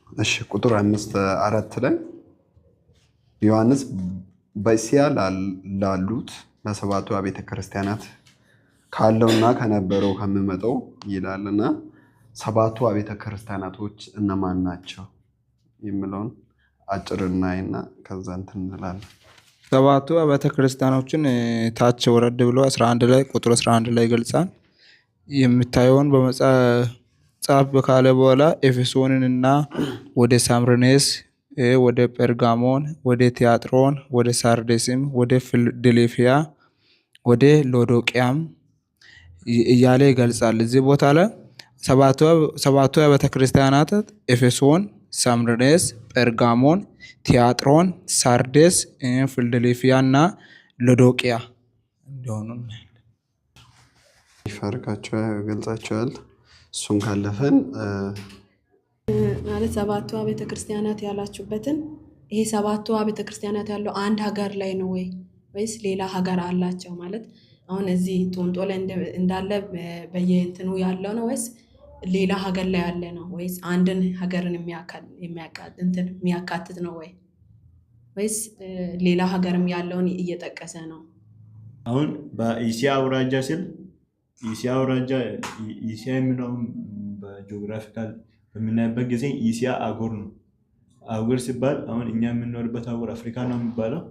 እሺ ቁጥር 5:4 ላይ ዮሐንስ በእስያ ላሉት ለሰባቱ አብያተ ክርስቲያናት ካለውና ከነበረው ከሚመጣው ይላልና ሰባቱ አብያተ ክርስቲያናቶች እነማን ናቸው የሚለውን አጭር እናይና ከዛ እንትን እንላለን። ሰባቱ አብያተ ክርስቲያኖችን ታች ወረድ ብሎ 11 ላይ ቁጥር 11 ላይ ይገልጻል። የምታየውን በመጽሐፍ ካለ በኋላ ኤፌሶንንና ወደ ሳምርኔስ፣ ወደ ጴርጋሞን፣ ወደ ቲያጥሮን፣ ወደ ሳርዴስም፣ ወደ ፊላዴልፊያ፣ ወደ ሎዶቅያም እያለ ይገልጻል። እዚህ ቦታ ላይ ሰባቱ አብያተ ክርስቲያናት ኤፌሶን፣ ሳምርኔስ፣ ጴርጋሞን፣ ቲያጥሮን፣ ሳርዴስ፣ ፊላዴልፊያ እና ሎዶቅያ እንደሆኑ ይፈርቃቸው ገልጻቸዋል። እሱን ካለፈን ማለት ሰባቱ አብያተ ክርስቲያናት ያላችሁበትን ይሄ ሰባቱ አብያተ ክርስቲያናት ያለው አንድ ሀገር ላይ ነው ወይስ ሌላ ሀገር አላቸው? ማለት አሁን እዚህ ቶንጦ ላይ እንዳለ በየእንትኑ ያለው ነው ወይስ ሌላ ሀገር ላይ ያለ ነው? ወይስ አንድን ሀገርን የሚያካትት ነው ወይስ ሌላ ሀገርም ያለውን እየጠቀሰ ነው? አሁን በኢሲያ አውራጃ ስል ኢሲያ አውራጃ ኢሲያ የሚለውን በጂኦግራፊካል በምናይበት ጊዜ ኢሲያ አህጉር ነው። አህጉር ሲባል አሁን እኛ የምንኖርበት አህጉር አፍሪካ ነው የሚባለው።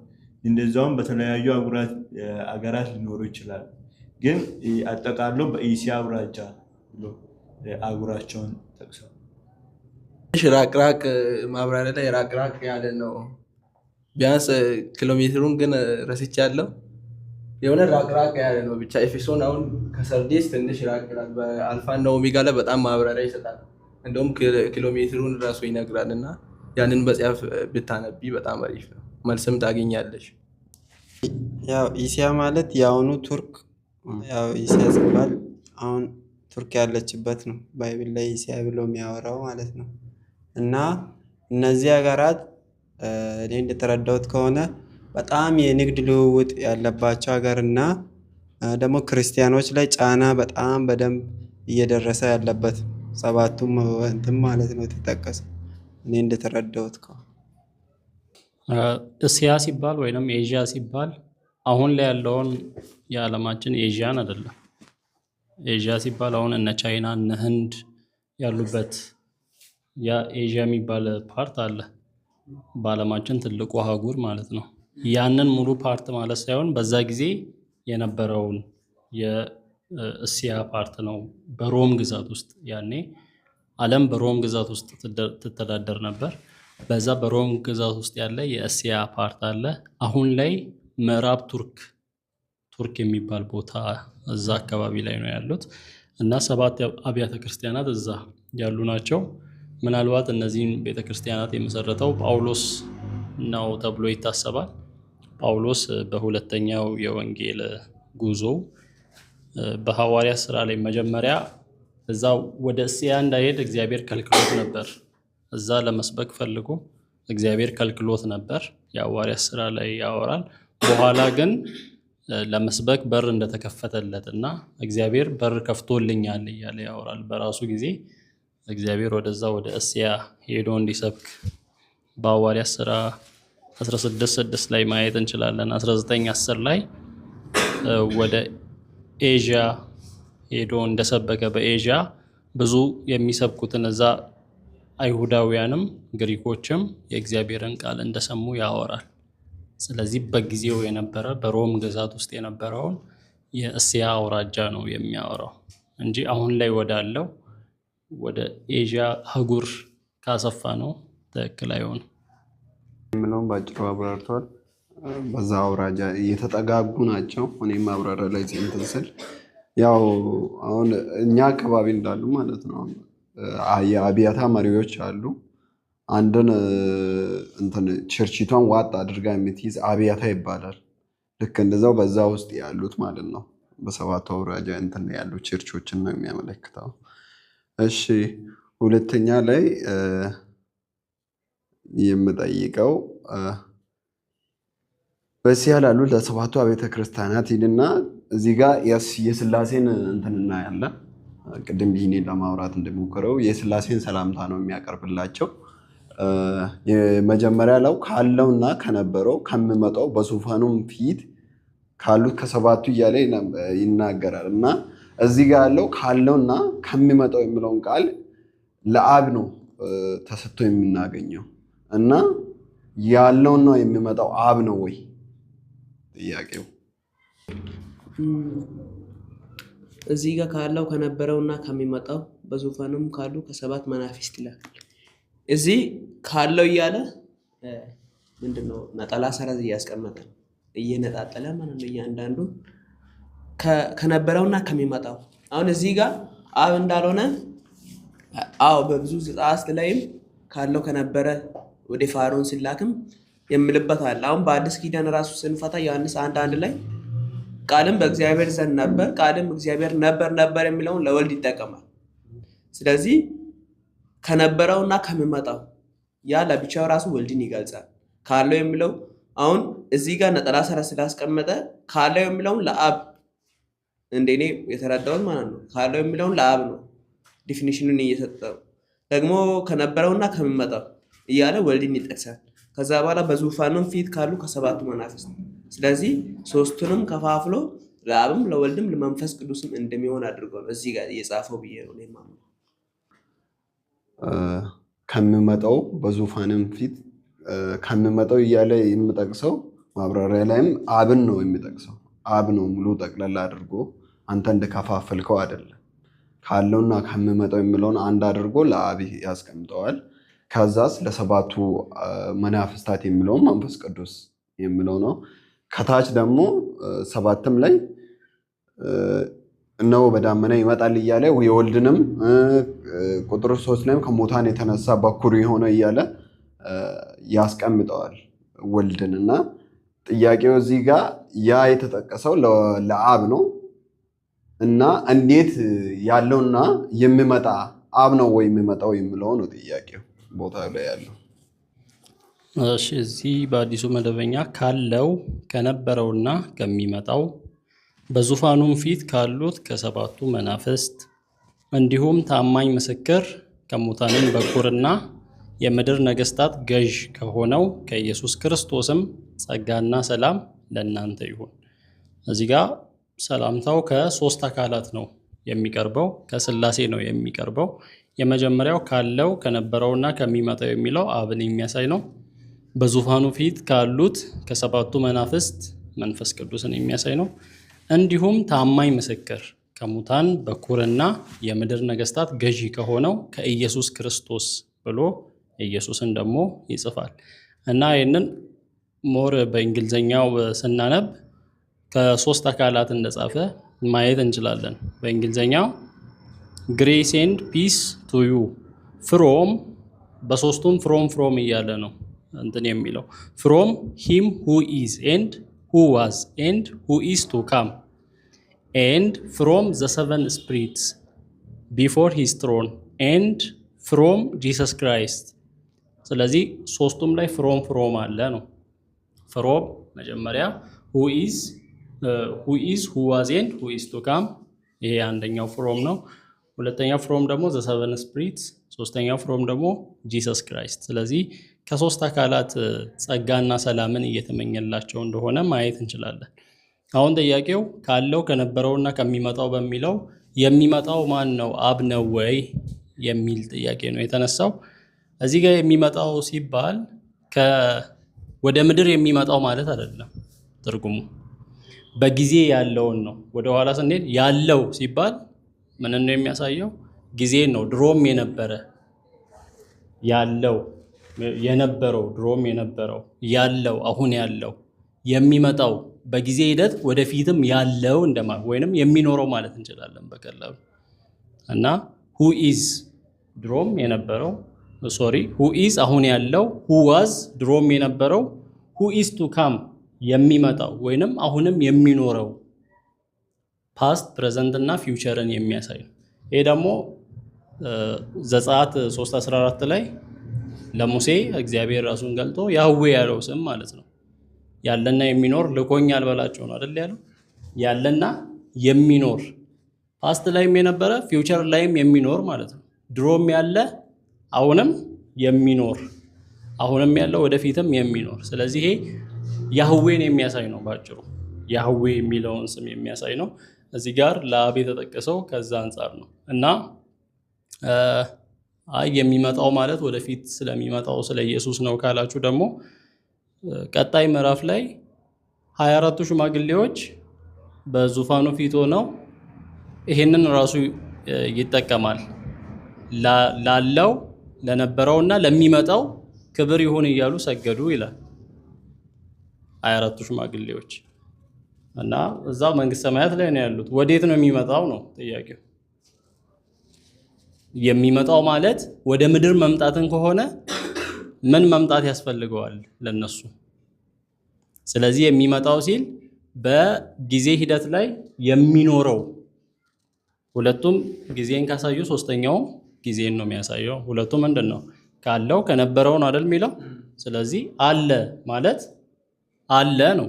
እንደዛውም በተለያዩ አገራት ሊኖሩ ይችላል። ግን አጠቃሎ በኢሲያ አውራጃ ብሎ አህጉራቸውን ጠቅሰው ራቅራቅ ማብራሪያ ላይ ራቅራቅ ያለ ነው። ቢያንስ ኪሎሜትሩን ግን ረስቻለሁ። የሆነ ራቅራቅ ያለ ነው ብቻ። ኤፌሶን አሁን ከሰርዴስ ትንሽ ራቅራቅ በአልፋ እና ኦሜጋ ላይ በጣም ማብራሪያ ይሰጣል። እንደውም ኪሎሜትሩን ራሱ ይነግራል እና ያንን በጽያፍ ብታነቢ በጣም አሪፍ ነው። መልስም ታገኛለሽ። ያው ኢሲያ ማለት የአሁኑ ቱርክ ያው ኢሲያ ሲባል አሁን ቱርክ ያለችበት ነው ባይብል ላይ ኢሲያ ብሎ የሚያወራው ማለት ነው። እና እነዚህ ሀገራት እኔ እንደተረዳሁት ከሆነ በጣም የንግድ ልውውጥ ያለባቸው ሀገር እና ደግሞ ክርስቲያኖች ላይ ጫና በጣም በደንብ እየደረሰ ያለበት ሰባቱም እንትን ማለት ነው የተጠቀሰው እኔ እንደተረዳሁት ከሆነ። እስያ ሲባል ወይንም ኤዥያ ሲባል አሁን ላይ ያለውን የዓለማችን ኤዥያን አይደለም። ኤዥያ ሲባል አሁን እነ ቻይና እነ ህንድ ያሉበት ያ ኤዥያ የሚባል ፓርት አለ። በዓለማችን ትልቁ አህጉር ማለት ነው። ያንን ሙሉ ፓርት ማለት ሳይሆን በዛ ጊዜ የነበረውን የእስያ ፓርት ነው። በሮም ግዛት ውስጥ ያኔ ዓለም በሮም ግዛት ውስጥ ትተዳደር ነበር። በዛ በሮም ግዛት ውስጥ ያለ የእስያ ፓርት አለ። አሁን ላይ ምዕራብ ቱርክ የሚባል ቦታ እዛ አካባቢ ላይ ነው ያሉት እና ሰባት አብያተ ክርስቲያናት እዛ ያሉ ናቸው። ምናልባት እነዚህን ቤተክርስቲያናት የመሰረተው ጳውሎስ ነው ተብሎ ይታሰባል። ጳውሎስ በሁለተኛው የወንጌል ጉዞ በሐዋርያት ሥራ ላይ መጀመሪያ እዛ ወደ እስያ እንዳይሄድ እግዚአብሔር ከልክሎት ነበር። እዛ ለመስበክ ፈልጎ እግዚአብሔር ከልክሎት ነበር። የሐዋርያት ሥራ ላይ ያወራል። በኋላ ግን ለመስበክ በር እንደተከፈተለት እና እግዚአብሔር በር ከፍቶልኛል እያለ ያወራል። በራሱ ጊዜ እግዚአብሔር ወደዛ ወደ እስያ ሄዶ እንዲሰብክ በሐዋርያት ሥራ 16:6 ላይ ማየት እንችላለን። 19:10 ላይ ወደ ኤዥያ ሄዶ እንደሰበከ በኤዥያ ብዙ የሚሰብኩትን እዛ አይሁዳውያንም ግሪኮችም የእግዚአብሔርን ቃል እንደሰሙ ያወራል። ስለዚህ በጊዜው የነበረ በሮም ግዛት ውስጥ የነበረውን የእስያ አውራጃ ነው የሚያወራው እንጂ አሁን ላይ ወዳለው ወደ ኤዥያ አህጉር ካሰፋ ነው ትክክል አይሆንም የሚለውን ባጭሩ አብራርተዋል። በዛ አውራጃ እየተጠጋጉ ናቸው። እኔም ማብራሪያ ላይ እንትን ስል ያው አሁን እኛ አካባቢ እንዳሉ ማለት ነው የአብያታ መሪዎች አሉ። አንድን እንትን ቸርችቷን ዋጥ አድርጋ የምትይዝ አብያታ ይባላል። ልክ እንደዛው በዛ ውስጥ ያሉት ማለት ነው። በሰባቱ አውራጃ እንትን ያሉ ቸርቾችን ነው የሚያመለክተው። እሺ ሁለተኛ ላይ የምጠይቀው በእስያ ላሉ ለሰባቱ አብያተ ክርስቲያናት ይልና እዚህ ጋር የስላሴን እንትን እናያለን። ቅድም ይህኔ ለማውራት እንደሞከረው የስላሴን ሰላምታ ነው የሚያቀርብላቸው። የመጀመሪያ ለው ካለውና ከነበረው ከሚመጣው በዙፋኑም ፊት ካሉት ከሰባቱ እያለ ይናገራል እና እዚህ ጋር ያለው ካለውና ከሚመጣው የሚለውን ቃል ለአብ ነው ተሰጥቶ የምናገኘው እና ያለውና የሚመጣው አብ ነው ወይ? ጥያቄው እዚህ ጋር ካለው ከነበረውና ከሚመጣው በዙፋኑም ካሉ ከሰባት መናፍስት ይላል። እዚህ ካለው እያለ ምንድነው ነጠላ ሰረዝ እያስቀመጠ እየነጣጠለ ማለት ነው እያንዳንዱ ከነበረውና ከሚመጣው። አሁን እዚህ ጋር አብ እንዳልሆነ በብዙ ዘጸአት ላይም ካለው ከነበረ ወደ ፋሮን ሲላክም የምልበት አለ። አሁን በአዲስ ኪዳን ራሱ ስንፈታ ዮሐንስ 1:1 ላይ ቃልም በእግዚአብሔር ዘንድ ነበር፣ ቃልም እግዚአብሔር ነበር የሚለውን ለወልድ ይጠቀማል። ስለዚህ ከነበረውና ከሚመጣው ያ ለብቻው ራሱ ወልድን ይገልጻል። ካለው የሚለው አሁን እዚህ ጋር ነጠላ ሰረዝ ስላስቀመጠ ካለው የሚለውን ለአብ እንደኔ የተረዳሁት ማለት ነው። ካለው የሚለውን ለአብ ነው ዲፊኒሽኑን እየሰጠው፣ ደግሞ ከነበረውና ከሚመጣው እያለ ወልድን ይጠቅሳል። ከዛ በኋላ በዙፋኑም ፊት ካሉ ከሰባቱ መናፍስት። ስለዚህ ሶስቱንም ከፋፍሎ ለአብም ለወልድም ለመንፈስ ቅዱስም እንደሚሆን አድርጎ ነው እዚህ ጋር እየጻፈው ብዬ ነው የማምነው። ከሚመጣው በዙፋንም ፊት ከሚመጣው እያለ የሚጠቅሰው ማብራሪያ ላይም አብን ነው የሚጠቅሰው። አብ ነው ሙሉ ጠቅላላ አድርጎ አንተ እንደከፋፈልከው አይደለም። ካለውና ከሚመጣው የሚለውን አንድ አድርጎ ለአብ ያስቀምጠዋል። ከዛስ ለሰባቱ መናፍስታት የሚለውን መንፈስ ቅዱስ የሚለው ነው። ከታች ደግሞ 7ም ላይ እነሆ በዳመና ይመጣል እያለ የወልድንም ቁጥር 3 ላይም ከሙታን የተነሳ በኩር የሆነ እያለ ያስቀምጠዋል ወልድን። እና ጥያቄው እዚህ ጋር ያ የተጠቀሰው ለአብ ነው እና እንዴት ያለውና የሚመጣ አብ ነው ወይ የሚመጣው የሚለው ነው ጥያቄው ቦታ ላይ ያለው። እሺ እዚህ በአዲሱ መደበኛ ካለው ከነበረውና ከሚመጣው በዙፋኑም ፊት ካሉት ከሰባቱ መናፍስት እንዲሁም ታማኝ ምስክር ከሙታንም በኩርና የምድር ነገስታት ገዥ ከሆነው ከኢየሱስ ክርስቶስም ጸጋና ሰላም ለእናንተ ይሁን። እዚህ ጋር ሰላምታው ከሶስት አካላት ነው የሚቀርበው፣ ከስላሴ ነው የሚቀርበው። የመጀመሪያው ካለው ከነበረውና ከሚመጣው የሚለው አብን የሚያሳይ ነው። በዙፋኑ ፊት ካሉት ከሰባቱ መናፍስት መንፈስ ቅዱስን የሚያሳይ ነው። እንዲሁም ታማኝ ምስክር ከሙታን በኩርና የምድር ነገስታት ገዢ ከሆነው ከኢየሱስ ክርስቶስ ብሎ ኢየሱስን ደግሞ ይጽፋል እና ይህንን ሞር በእንግሊዝኛው ስናነብ ከሶስት አካላት እንደጻፈ ማየት እንችላለን። በእንግሊዝኛው ግሬስ ኤንድ ፒስ ቱ ዩ ፍሮም፣ በሶስቱም ፍሮም እያለ ነው እንትን የሚለው ፍሮም ሂም ሁ ኢዝ ኤንድ ሁ ዋዝ ኤንድ ሁ ኢዝ ቱ ካም ኤንድ ፍሮም ዘ ሰቨን ስፒሪትስ ቢፎር ሂዝ ትሮን ኤንድ ፍሮም ጂሰስ ክራይስት። ስለዚህ ሶስቱም ላይ ፍሮም አለ ነው። ፍሮም መጀመሪያ ሁ ኢዝ ሁ ዋዝ ኤንድ ሁ ኢዝ ቱ ካም፣ ይሄ አንደኛው ፍሮም ነው። ሁለተኛው ፍሮም ደግሞ ዘ ሰቨን ስፒሪትስ፣ ሶስተኛው ፍሮም ደግሞ ጂሰስ ክራይስት። ስለዚህ ከሶስት አካላት ጸጋና ሰላምን እየተመኘላቸው እንደሆነ ማየት እንችላለን። አሁን ጥያቄው ካለው ከነበረውና ከሚመጣው በሚለው የሚመጣው ማን ነው? አብ ነው ወይ የሚል ጥያቄ ነው የተነሳው። እዚህ ጋር የሚመጣው ሲባል ወደ ምድር የሚመጣው ማለት አይደለም ትርጉሙ፣ በጊዜ ያለውን ነው። ወደ ኋላ ስንሄድ ያለው ሲባል ምን ነው የሚያሳየው? ጊዜ ነው። ድሮም የነበረ ያለው የነበረው ድሮም የነበረው ያለው አሁን ያለው የሚመጣው በጊዜ ሂደት ወደፊትም ያለው ወይንም የሚኖረው ማለት እንችላለን በቀላሉ። እና ሁ ኢዝ ድሮም የነበረው ሁ ኢዝ አሁን ያለው፣ ሁ ዋዝ ድሮም የነበረው፣ ሁ ኢዝ ቱ ካም የሚመጣው ወይንም አሁንም የሚኖረው ፓስት ፕሬዘንት እና ፊውቸርን የሚያሳይ ነው። ይሄ ደግሞ ዘጸአት 3:14 ላይ ለሙሴ እግዚአብሔር ራሱን ገልጦ ያህዌ ያለው ስም ማለት ነው። ያለና የሚኖር ልኮኛል በላቸው ነው አይደል ያለው። ያለና የሚኖር ፓስት ላይም የነበረ ፊውቸር ላይም የሚኖር ማለት ነው። ድሮም ያለ አሁንም የሚኖር አሁንም ያለው ወደፊትም የሚኖር። ስለዚህ ይሄ ያህዌን የሚያሳይ ነው ባጭሩ። ያህዌ የሚለውን ስም የሚያሳይ ነው። እዚህ ጋር ለአብ የተጠቀሰው ከዛ አንጻር ነው እና የሚመጣው ማለት ወደፊት ስለሚመጣው ስለ ኢየሱስ ነው ካላችሁ ደግሞ ቀጣይ ምዕራፍ ላይ 24ቱ ሽማግሌዎች በዙፋኑ ፊት ሆነው ይሄንን ራሱ ይጠቀማል። ላለው ለነበረውና ለሚመጣው ክብር ይሁን እያሉ ሰገዱ ይላል 24ቱ ሽማግሌዎች እና እዛ መንግስተ ሰማያት ላይ ነው ያሉት። ወዴት ነው የሚመጣው ነው ጥያቄው። የሚመጣው ማለት ወደ ምድር መምጣትን ከሆነ ምን መምጣት ያስፈልገዋል ለነሱ? ስለዚህ የሚመጣው ሲል በጊዜ ሂደት ላይ የሚኖረው ሁለቱም ጊዜን ካሳዩ ሶስተኛው ጊዜን ነው የሚያሳየው። ሁለቱም ምንድን ነው ካለው ከነበረው ነው አይደል የሚለው። ስለዚህ አለ ማለት አለ ነው፣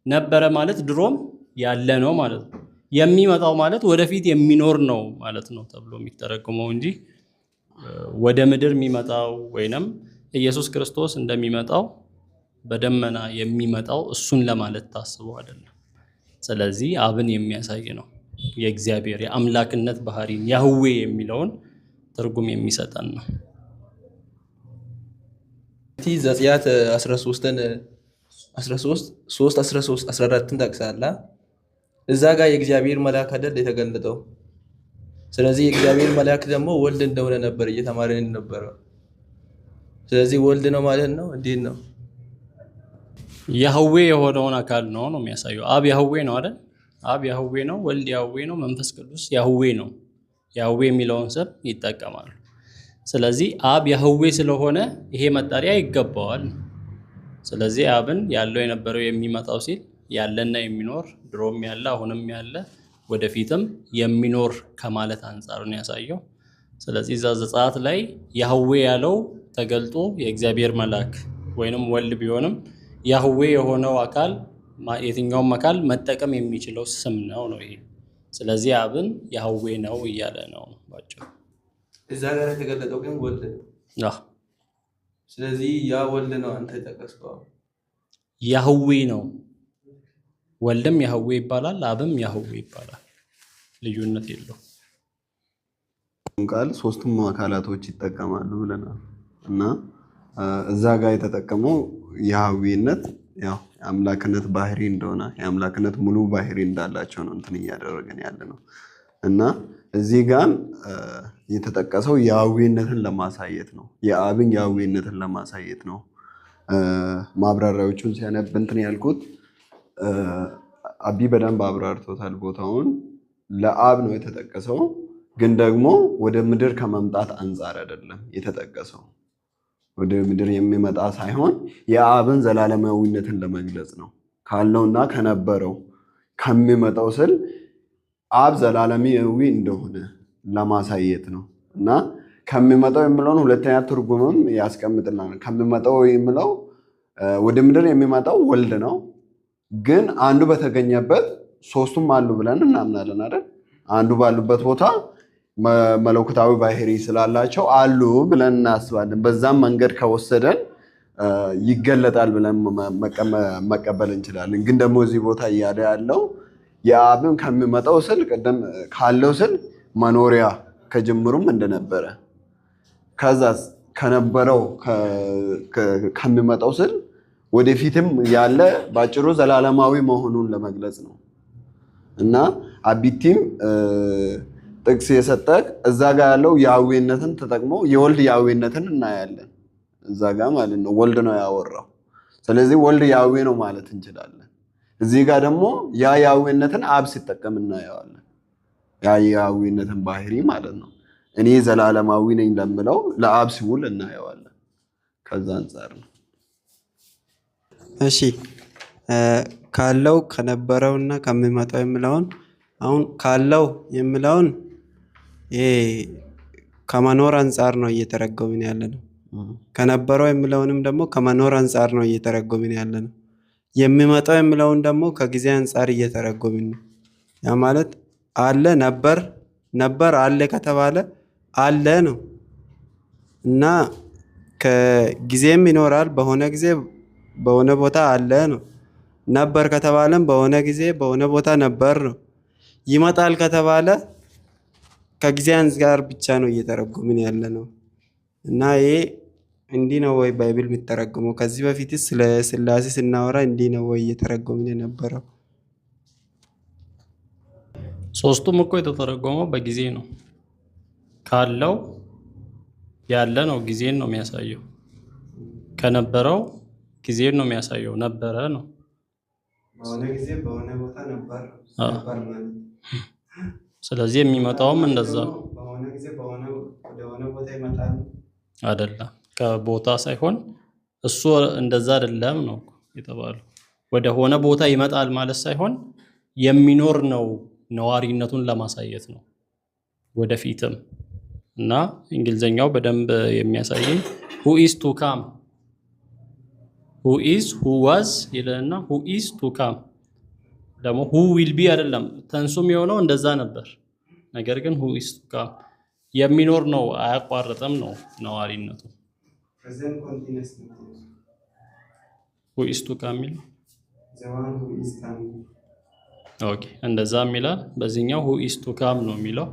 ነበረ ማለት ድሮም ያለ ነው ማለት ነው። የሚመጣው ማለት ወደፊት የሚኖር ነው ማለት ነው ተብሎ የሚተረጎመው እንጂ ወደ ምድር የሚመጣው ወይንም ኢየሱስ ክርስቶስ እንደሚመጣው በደመና የሚመጣው እሱን ለማለት ታስቦ አይደለም። ስለዚህ አብን የሚያሳይ ነው። የእግዚአብሔር የአምላክነት ባህሪን ያህዌ የሚለውን ትርጉም የሚሰጠን ነው። ዘጸአት 13:14 ጠቅሳላ። እዛ ጋር የእግዚአብሔር መልአክ አይደል የተገለጠው። ስለዚህ የእግዚአብሔር መልአክ ደግሞ ወልድ እንደሆነ ነበር እየተማረን ነበረው። ስለዚህ ወልድ ነው ማለት ነው። እንዴት ነው? ያህዌ የሆነውን አካል ነው የሚያሳየው። አብ ያህዌ ነው አይደል? አብ ያህዌ ነው፣ ወልድ ያህዌ ነው፣ መንፈስ ቅዱስ ያህዌ ነው። ያህዌ የሚለውን ስም ይጠቀማሉ። ስለዚህ አብ ያህዌ ስለሆነ ይሄ መጠሪያ ይገባዋል። ስለዚህ አብን ያለው የነበረው የሚመጣው ሲል ያለና የሚኖር ድሮም ያለ አሁንም ያለ ወደፊትም የሚኖር ከማለት አንጻር ነው ያሳየው። ስለዚህ እዛ ዘጸአት ላይ ያህዌ ያለው ተገልጦ የእግዚአብሔር መልአክ ወይንም ወልድ ቢሆንም ያህዌ የሆነው አካል የትኛውም አካል መጠቀም የሚችለው ስም ነው ይሄ። ስለዚህ አብን ያህዌ ነው እያለ ነው ባጭሩ። እዛ ጋር የተገለጠው ግን ወልድ ነው። ስለዚህ ያ ወልድ ነው አንተ የጠቀስከው። ያህዌ ነው። ወልድም ያህዌ ይባላል፣ አብም ያህዌ ይባላል። ልዩነት የለው። ቃል ሶስቱም አካላቶች ይጠቀማሉ ብለናል እና እዛ ጋር የተጠቀመው ያህዌነት ያው የአምላክነት ባህሪ እንደሆነ የአምላክነት ሙሉ ባህሪ እንዳላቸው ነው እንትን እያደረገን ያለ ነው እና እዚህ ጋር የተጠቀሰው ያህዌነትን ለማሳየት ነው። የአብን ያህዌነትን ለማሳየት ነው። ማብራሪያዎቹን ሲያነብ እንትን ያልኩት አቢ በደንብ አብራርቶታል ቦታውን። ለአብ ነው የተጠቀሰው፣ ግን ደግሞ ወደ ምድር ከመምጣት አንጻር አይደለም የተጠቀሰው። ወደ ምድር የሚመጣ ሳይሆን የአብን ዘላለማዊነትን ለመግለጽ ነው። ካለውና ከነበረው ከሚመጣው ስል አብ ዘላለማዊ እንደሆነ ለማሳየት ነው እና ከሚመጣው የሚለውን ሁለተኛ ትርጉምም ያስቀምጥልናል። ከሚመጣው የሚለው ወደ ምድር የሚመጣው ወልድ ነው፣ ግን አንዱ በተገኘበት ሶስቱም አሉ ብለን እናምናለን አይደል? አንዱ ባሉበት ቦታ መለኮታዊ ባህሪ ስላላቸው አሉ ብለን እናስባለን። በዛም መንገድ ከወሰደን ይገለጣል ብለን መቀበል እንችላለን። ግን ደግሞ እዚህ ቦታ እያለ ያለው የአብን ከሚመጣው ስል ቅድም ካለው ስል መኖሪያ ከጅምሩም እንደነበረ ከዛ ከነበረው ከሚመጣው ስል ወደፊትም ያለ ባጭሩ ዘላለማዊ መሆኑን ለመግለጽ ነው እና አቢቲም ጥቅስ የሰጠህ እዛ ጋር ያለው ያህዌነትን ተጠቅሞ የወልድ ያህዌነትን እናያለን እዛ ጋር ማለት ነው። ወልድ ነው ያወራው። ስለዚህ ወልድ ያህዌ ነው ማለት እንችላለን። እዚህ ጋር ደግሞ ያ ያህዌነትን አብ ሲጠቀም እናየዋለን። ያ ያህዌነትን ባህሪ ማለት ነው። እኔ ዘላለማዊ ነኝ ለምለው ለአብ ሲውል እናየዋለን። ከዛ አንጻር ነው። እሺ ካለው ከነበረውና ከሚመጣው የሚለውን አሁን ካለው የሚለውን ከመኖር አንጻር ነው እየተረጎምን ያለ ነው። ከነበረው የሚለውንም ደግሞ ከመኖር አንጻር ነው እየተረጎምን ያለ ነው። የሚመጣው የሚለውን ደግሞ ከጊዜ አንጻር እየተረጎምን ነው። ያ ማለት አለ ነበር አለ ከተባለ አለ ነው እና ከጊዜም ይኖራል። በሆነ ጊዜ በሆነ ቦታ አለ ነው። ነበር ከተባለም በሆነ ጊዜ በሆነ ቦታ ነበር ነው። ይመጣል ከተባለ ከጊዜ አንፃር ብቻ ነው እየተረጎምን ያለ ነው እና ይሄ እንዲህ ነው ወይ ባይብል የሚተረጎመው? ከዚህ በፊትስ ስለ ስላሴ ስናወራ እንዲህ ነው ወይ እየተረጎምን የነበረው? ሶስቱም እኮ የተተረጎመው በጊዜ ነው። ካለው ያለ ነው፣ ጊዜን ነው የሚያሳየው። ከነበረው ጊዜን ነው የሚያሳየው። ነበረ ነው። በሆነ ጊዜ በሆነ ቦታ ነበር ነበር ማለት። ስለዚህ የሚመጣውም እንደዛ በሆነ ጊዜ ወደ ሆነ ቦታ ይመጣል አይደለም። ከቦታ ሳይሆን እሱ እንደዛ አይደለም ነው የተባለው። ወደ ሆነ ቦታ ይመጣል ማለት ሳይሆን የሚኖር ነው፣ ነዋሪነቱን ለማሳየት ነው ወደፊትም። እና እንግሊዘኛው በደንብ የሚያሳየኝ who is to come who is who was ይለና who is to come ደግሞ who will be አይደለም። ተንሱም የሆነው እንደዛ ነበር። ነገር ግን who is to come የሚኖር ነው፣ አያቋርጥም ነው ነዋሪነቱ። present continuous who is to come ይላል። the one who is coming ኦኬ እንደዛ ይላል። በዚህኛው who is to come ነው የሚለው።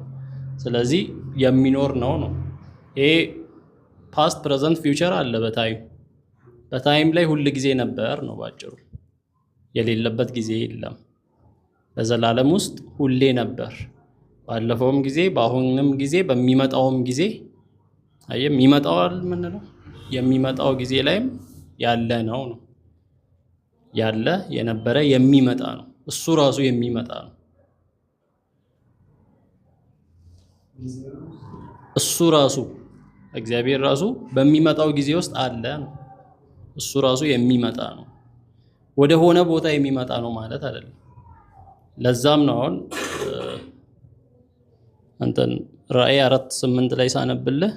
ስለዚህ የሚኖር ነው ነው። ይሄ ፓስት ፕሬዘንት ፊውቸር አለ በታይም ላይ ሁል ጊዜ ነበር ነው ባጭሩ። የሌለበት ጊዜ የለም። በዘላለም ውስጥ ሁሌ ነበር። ባለፈውም ጊዜ፣ በአሁንም ጊዜ፣ በሚመጣውም ጊዜ የሚመጣው ምንለው የሚመጣው ጊዜ ላይም ያለ ነው ነው። ያለ የነበረ የሚመጣ ነው። እሱ ራሱ የሚመጣ ነው። እሱ ራሱ እግዚአብሔር ራሱ በሚመጣው ጊዜ ውስጥ አለ ነው። እሱ ራሱ የሚመጣ ነው። ወደ ሆነ ቦታ የሚመጣ ነው ማለት አይደለም። ለዛም ነው አሁን ራእይ 4:8 ላይ ሳነብልህ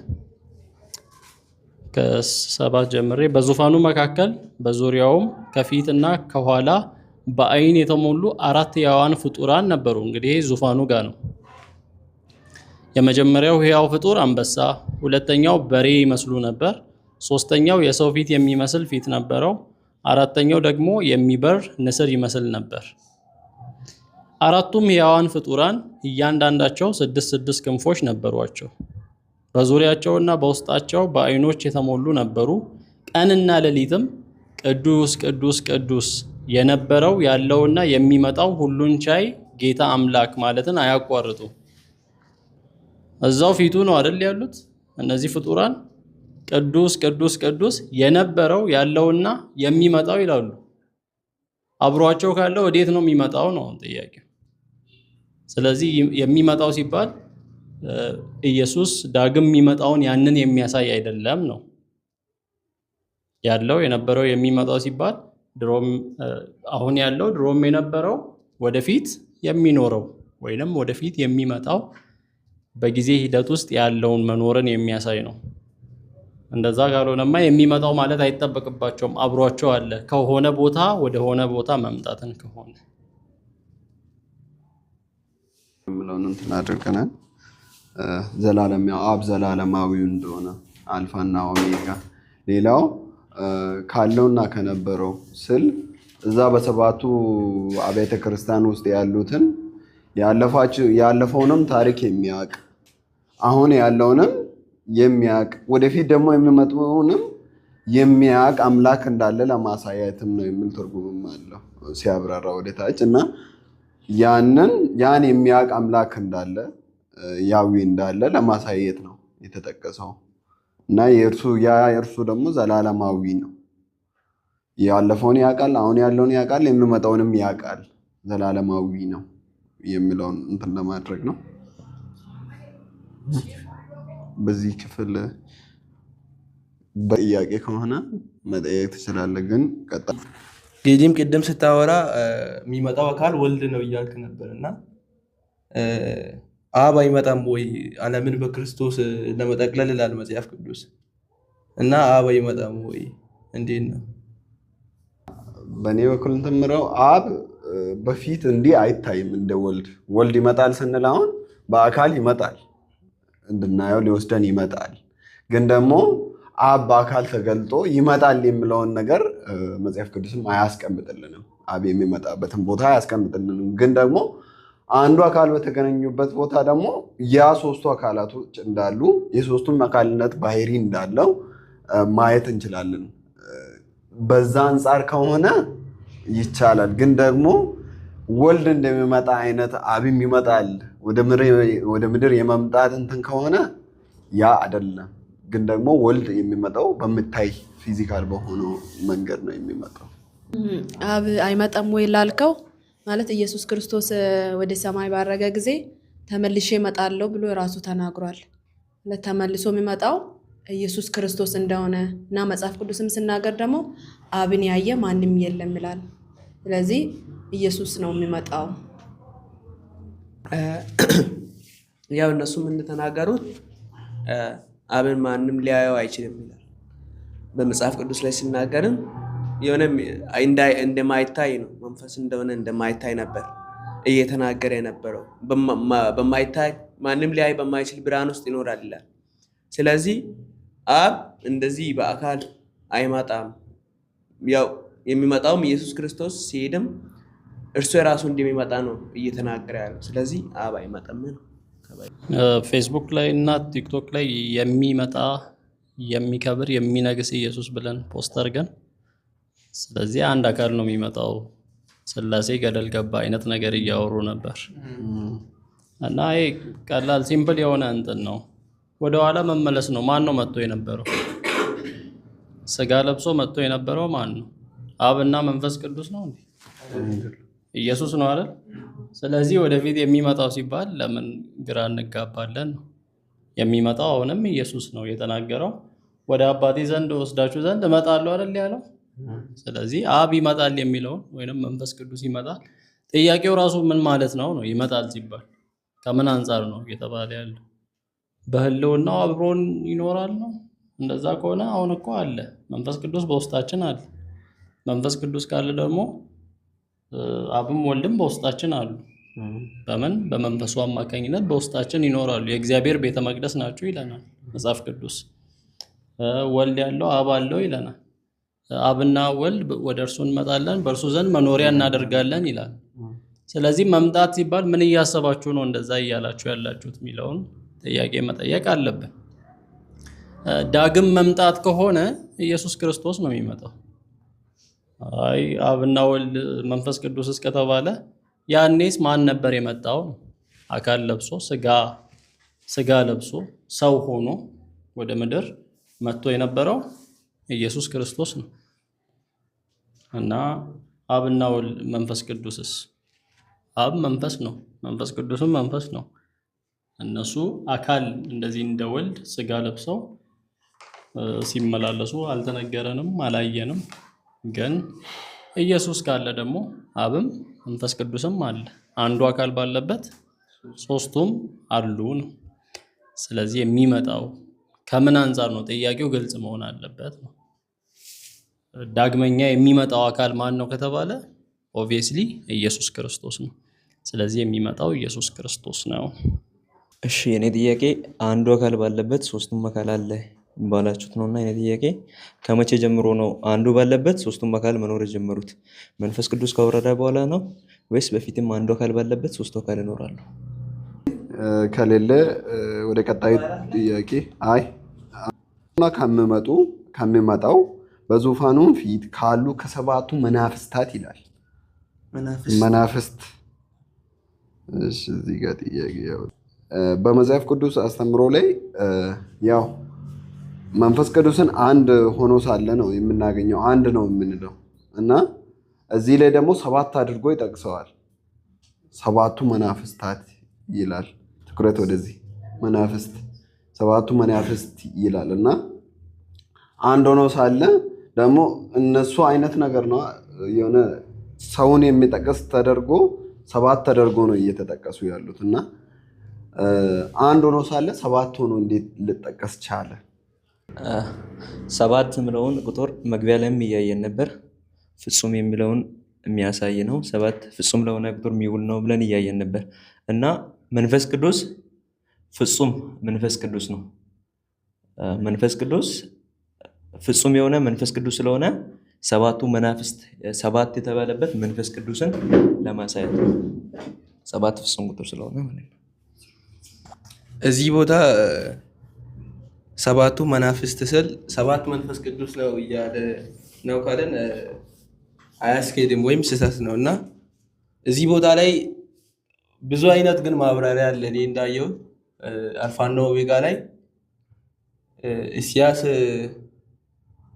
ከ7 ጀምሬ በዙፋኑ መካከል በዙሪያውም ከፊትና ከኋላ በአይን የተሞሉ 4 ሕያዋን ፍጡራን ነበሩ። እንግዲህ ዙፋኑ ጋር ነው። የመጀመሪያው ሕያው ፍጡር አንበሳ፣ ሁለተኛው በሬ ይመስሉ ነበር፣ ሶስተኛው የሰው ፊት የሚመስል ፊት ነበረው፣ አራተኛው ደግሞ የሚበር ንስር ይመስል ነበር። አራቱም ሕያዋን ፍጡራን እያንዳንዳቸው 6 ክንፎች ነበሯቸው። በዙሪያቸውና በውስጣቸው በአይኖች የተሞሉ ነበሩ። ቀንና ሌሊትም ቅዱስ ቅዱስ ቅዱስ የነበረው ያለውና የሚመጣው ሁሉን ቻይ ጌታ አምላክ ማለትን አያቋርጡ። እዛው ፊቱ ነው አይደል ያሉት እነዚህ ፍጡራን። ቅዱስ ቅዱስ ቅዱስ የነበረው ያለውና የሚመጣው ይላሉ። አብሯቸው ካለው ወዴት ነው የሚመጣው ነው ጥያቄው። ስለዚህ የሚመጣው ሲባል ኢየሱስ ዳግም የሚመጣውን ያንን የሚያሳይ አይደለም ነው ያለው። የነበረው የሚመጣው ሲባል ድሮም አሁን ያለው ድሮም የነበረው ወደፊት የሚኖረው ወይንም ወደፊት የሚመጣው በጊዜ ሂደት ውስጥ ያለውን መኖርን የሚያሳይ ነው። እንደዛ ካልሆነማ የሚመጣው ማለት አይጠበቅባቸውም። አብሯቸው አለ ከሆነ ቦታ ወደ ሆነ ቦታ መምጣትን ከሆነ የምለውን እንትን አድርገናል። አብ ዘላለማዊው እንደሆነ አልፋና ኦሜጋ። ሌላው ካለውና ከነበረው ስል እዛ በሰባቱ አብያተ ክርስቲያን ውስጥ ያሉትን ያለፈውንም ታሪክ የሚያውቅ አሁን ያለውንም የሚያውቅ ወደፊት ደግሞ የሚመጣውንም የሚያውቅ አምላክ እንዳለ ለማሳየትም ነው የሚል ትርጉምም አለው ሲያብራራ ወደታች እና ያን የሚያውቅ አምላክ እንዳለ ያዊ እንዳለ ለማሳየት ነው የተጠቀሰው እና የእርሱ ደግሞ ዘላለማዊ ነው። ያለፈውን ያውቃል፣ አሁን ያለውን ያውቃል፣ የሚመጣውንም ያውቃል፣ ዘላለማዊ ነው የሚለውን እንትን ለማድረግ ነው። በዚህ ክፍል በጥያቄ ከሆነ መጠየቅ ትችላለህ። ግን ቀጣይ ጌጂም ቅድም ስታወራ የሚመጣው አካል ወልድ ነው እያልክ ነበር እና አብ አይመጣም ወይ ዓለምን በክርስቶስ ለመጠቅለል ይላል መጽሐፍ ቅዱስ እና አብ አይመጣም ወይ እንዴት ነው? በእኔ በኩል እንትን የምለው አብ በፊት እንዲህ አይታይም እንደ ወልድ ይመጣል ስንል አሁን በአካል ይመጣል እንድናየው ሊወስደን ይመጣል። ግን ደግሞ አብ በአካል ተገልጦ ይመጣል የሚለውን ነገር መጽሐፍ ቅዱስም አያስቀምጥልንም። አብ የሚመጣበትን ቦታ አያስቀምጥልንም። ግን ደግሞ አንዱ አካል በተገናኙበት ቦታ ደግሞ ያ ሶስቱ አካላቶች እንዳሉ የሶስቱም አካልነት ባህሪ እንዳለው ማየት እንችላለን። በዛ አንጻር ከሆነ ይቻላል። ግን ደግሞ ወልድ እንደሚመጣ አይነት አብም ይመጣል ወደ ምድር የመምጣት እንትን ከሆነ ያ አይደለም። ግን ደግሞ ወልድ የሚመጣው በምታይ ፊዚካል በሆነው መንገድ ነው የሚመጣው። አብ አይመጣም ወይ ላልከው ማለት ኢየሱስ ክርስቶስ ወደ ሰማይ ባረገ ጊዜ ተመልሼ እመጣለሁ ብሎ ራሱ ተናግሯል። ተመልሶ የሚመጣው ኢየሱስ ክርስቶስ እንደሆነ እና መጽሐፍ ቅዱስም ስናገር ደግሞ አብን ያየ ማንም የለም ይላል። ስለዚህ ኢየሱስ ነው የሚመጣው። ያው እነሱም እንደተናገሩት አብን ማንም ሊያየው አይችልም ይላል። በመጽሐፍ ቅዱስ ላይ ሲናገርም የሆነ እንደማይታይ ነው፣ መንፈስ እንደሆነ እንደማይታይ ነበር እየተናገረ የነበረው። በማይታይ ማንም ሊያይ በማይችል ብርሃን ውስጥ ይኖራል ይላል። ስለዚህ አብ እንደዚህ በአካል አይመጣም። ያው የሚመጣውም ኢየሱስ ክርስቶስ ሲሄድም እርሱ የራሱ እንደሚመጣ ነው እየተናገረ ያለው። ስለዚህ አብ አይመጣም ነው። ፌስቡክ ላይ እና ቲክቶክ ላይ የሚመጣ የሚከብር የሚነግስ ኢየሱስ ብለን ፖስተር ግን ስለዚህ አንድ አካል ነው የሚመጣው፣ ስላሴ ገደል ገባ አይነት ነገር እያወሩ ነበር። እና ይሄ ቀላል ሲምፕል የሆነ እንትን ነው። ወደኋላ መመለስ ነው። ማን ነው መጥቶ የነበረው? ስጋ ለብሶ መጥቶ የነበረው ማን ነው? አብና መንፈስ ቅዱስ ነው እንዴ? ኢየሱስ ነው አይደል? ስለዚህ ወደፊት የሚመጣው ሲባል ለምን ግራ እንጋባለን? የሚመጣው አሁንም ኢየሱስ ነው የተናገረው። ወደ አባቴ ዘንድ ወስዳችሁ ዘንድ እመጣለሁ አይደል ያለው? ስለዚህ አብ ይመጣል የሚለውን ወይንም መንፈስ ቅዱስ ይመጣል፣ ጥያቄው ራሱ ምን ማለት ነው? ይመጣል ሲባል ከምን አንጻር ነው እየተባለ ያለው? በህልውናው አብሮን ይኖራል ነው? እንደዛ ከሆነ አሁን እኮ አለ፣ መንፈስ ቅዱስ በውስጣችን አለ። መንፈስ ቅዱስ ካለ ደግሞ አብም ወልድም በውስጣችን አሉ። በምን በመንፈሱ አማካኝነት በውስጣችን ይኖራሉ። የእግዚአብሔር ቤተ መቅደስ ናችሁ ይለናል መጽሐፍ ቅዱስ። ወልድ ያለው አብ አለው ይለናል። አብና ወልድ ወደ እርሱ እንመጣለን በእርሱ ዘንድ መኖሪያ እናደርጋለን ይላል። ስለዚህ መምጣት ሲባል ምን እያሰባችሁ ነው እንደዛ እያላችሁ ያላችሁት የሚለውን ጥያቄ መጠየቅ አለብን። ዳግም መምጣት ከሆነ ኢየሱስ ክርስቶስ ነው የሚመጣው። አይ አብና ወልድ መንፈስ ቅዱስ እስከተባለ ያኔስ ማን ነበር የመጣው? አካል ለብሶ ስጋ ለብሶ ሰው ሆኖ ወደ ምድር መጥቶ የነበረው ኢየሱስ ክርስቶስ ነው። እና አብና ወልድ መንፈስ ቅዱስስ? አብ መንፈስ ነው፣ መንፈስ ቅዱስም መንፈስ ነው። እነሱ አካል እንደዚህ እንደ ወልድ ስጋ ለብሰው ሲመላለሱ አልተነገረንም፣ አላየንም። ግን ኢየሱስ ካለ ደግሞ አብም መንፈስ ቅዱስም አለ። አንዱ አካል ባለበት ሶስቱም አሉ ነው። ስለዚህ የሚመጣው ከምን አንጻር ነው? ጥያቄው ግልጽ መሆን አለበት ነው። ዳግመኛ የሚመጣው አካል ማን ነው ከተባለ ኦብቪየስሊ ኢየሱስ ክርስቶስ ነው። ስለዚህ የሚመጣው ኢየሱስ ክርስቶስ ነው። እሺ የኔ ጥያቄ አንዱ አካል ባለበት ሶስቱም አካል አለ ባላችሁት ነውና የኔ ጥያቄ ከመቼ ጀምሮ ነው አንዱ ባለበት ሶስቱም አካል መኖር የጀመሩት? መንፈስ ቅዱስ ከወረደ በኋላ ነው ወይስ በፊትም አንዱ አካል ባለበት ሶስቱ አካል ይኖራሉ? ከሌለ ወደ ቀጣዩ ጥያቄ ከሚመጣው በዙፋኑም ፊት ካሉ ከሰባቱ መናፍስታት ይላል። መናፍስት እሺ፣ እዚህ ጋር ጥያቄ በመጽሐፍ ቅዱስ አስተምሮ ላይ ያው መንፈስ ቅዱስን አንድ ሆኖ ሳለ ነው የምናገኘው፣ አንድ ነው የምንለው እና እዚህ ላይ ደግሞ ሰባት አድርጎ ይጠቅሰዋል። ሰባቱ መናፍስታት ይላል። ትኩረት ወደዚህ መናፍስት፣ ሰባቱ መናፍስት ይላል እና አንድ ሆኖ ሳለ ደግሞ እነሱ አይነት ነገር ነው የሆነ ሰውን የሚጠቅስ ተደርጎ ሰባት ተደርጎ ነው እየተጠቀሱ ያሉት እና አንድ ሆኖ ሳለ ሰባት ሆኖ እንዴት ልጠቀስ ቻለ? ሰባት የሚለውን ቁጥር መግቢያ ላይም እያየን ነበር። ፍጹም የሚለውን የሚያሳይ ነው። ሰባት ፍጹም ለሆነ ቁጥር የሚውል ነው ብለን እያየን ነበር እና መንፈስ ቅዱስ ፍጹም መንፈስ ቅዱስ ነው። መንፈስ ቅዱስ ፍጹም የሆነ መንፈስ ቅዱስ ስለሆነ ሰባቱ መናፍስት ሰባት የተባለበት መንፈስ ቅዱስን ለማሳየት ነው። ሰባት ፍጹም ቁጥር ስለሆነ ማለት ነው። እዚህ ቦታ ሰባቱ መናፍስት ስል ሰባት መንፈስ ቅዱስ ነው እያለ ነው ካለን አያስኬድም ወይም ስህተት ነው እና እዚህ ቦታ ላይ ብዙ አይነት ግን ማብራሪያ አለ። እኔ እንዳየው አልፋና ኦሜጋ ላይ ኢሳይያስ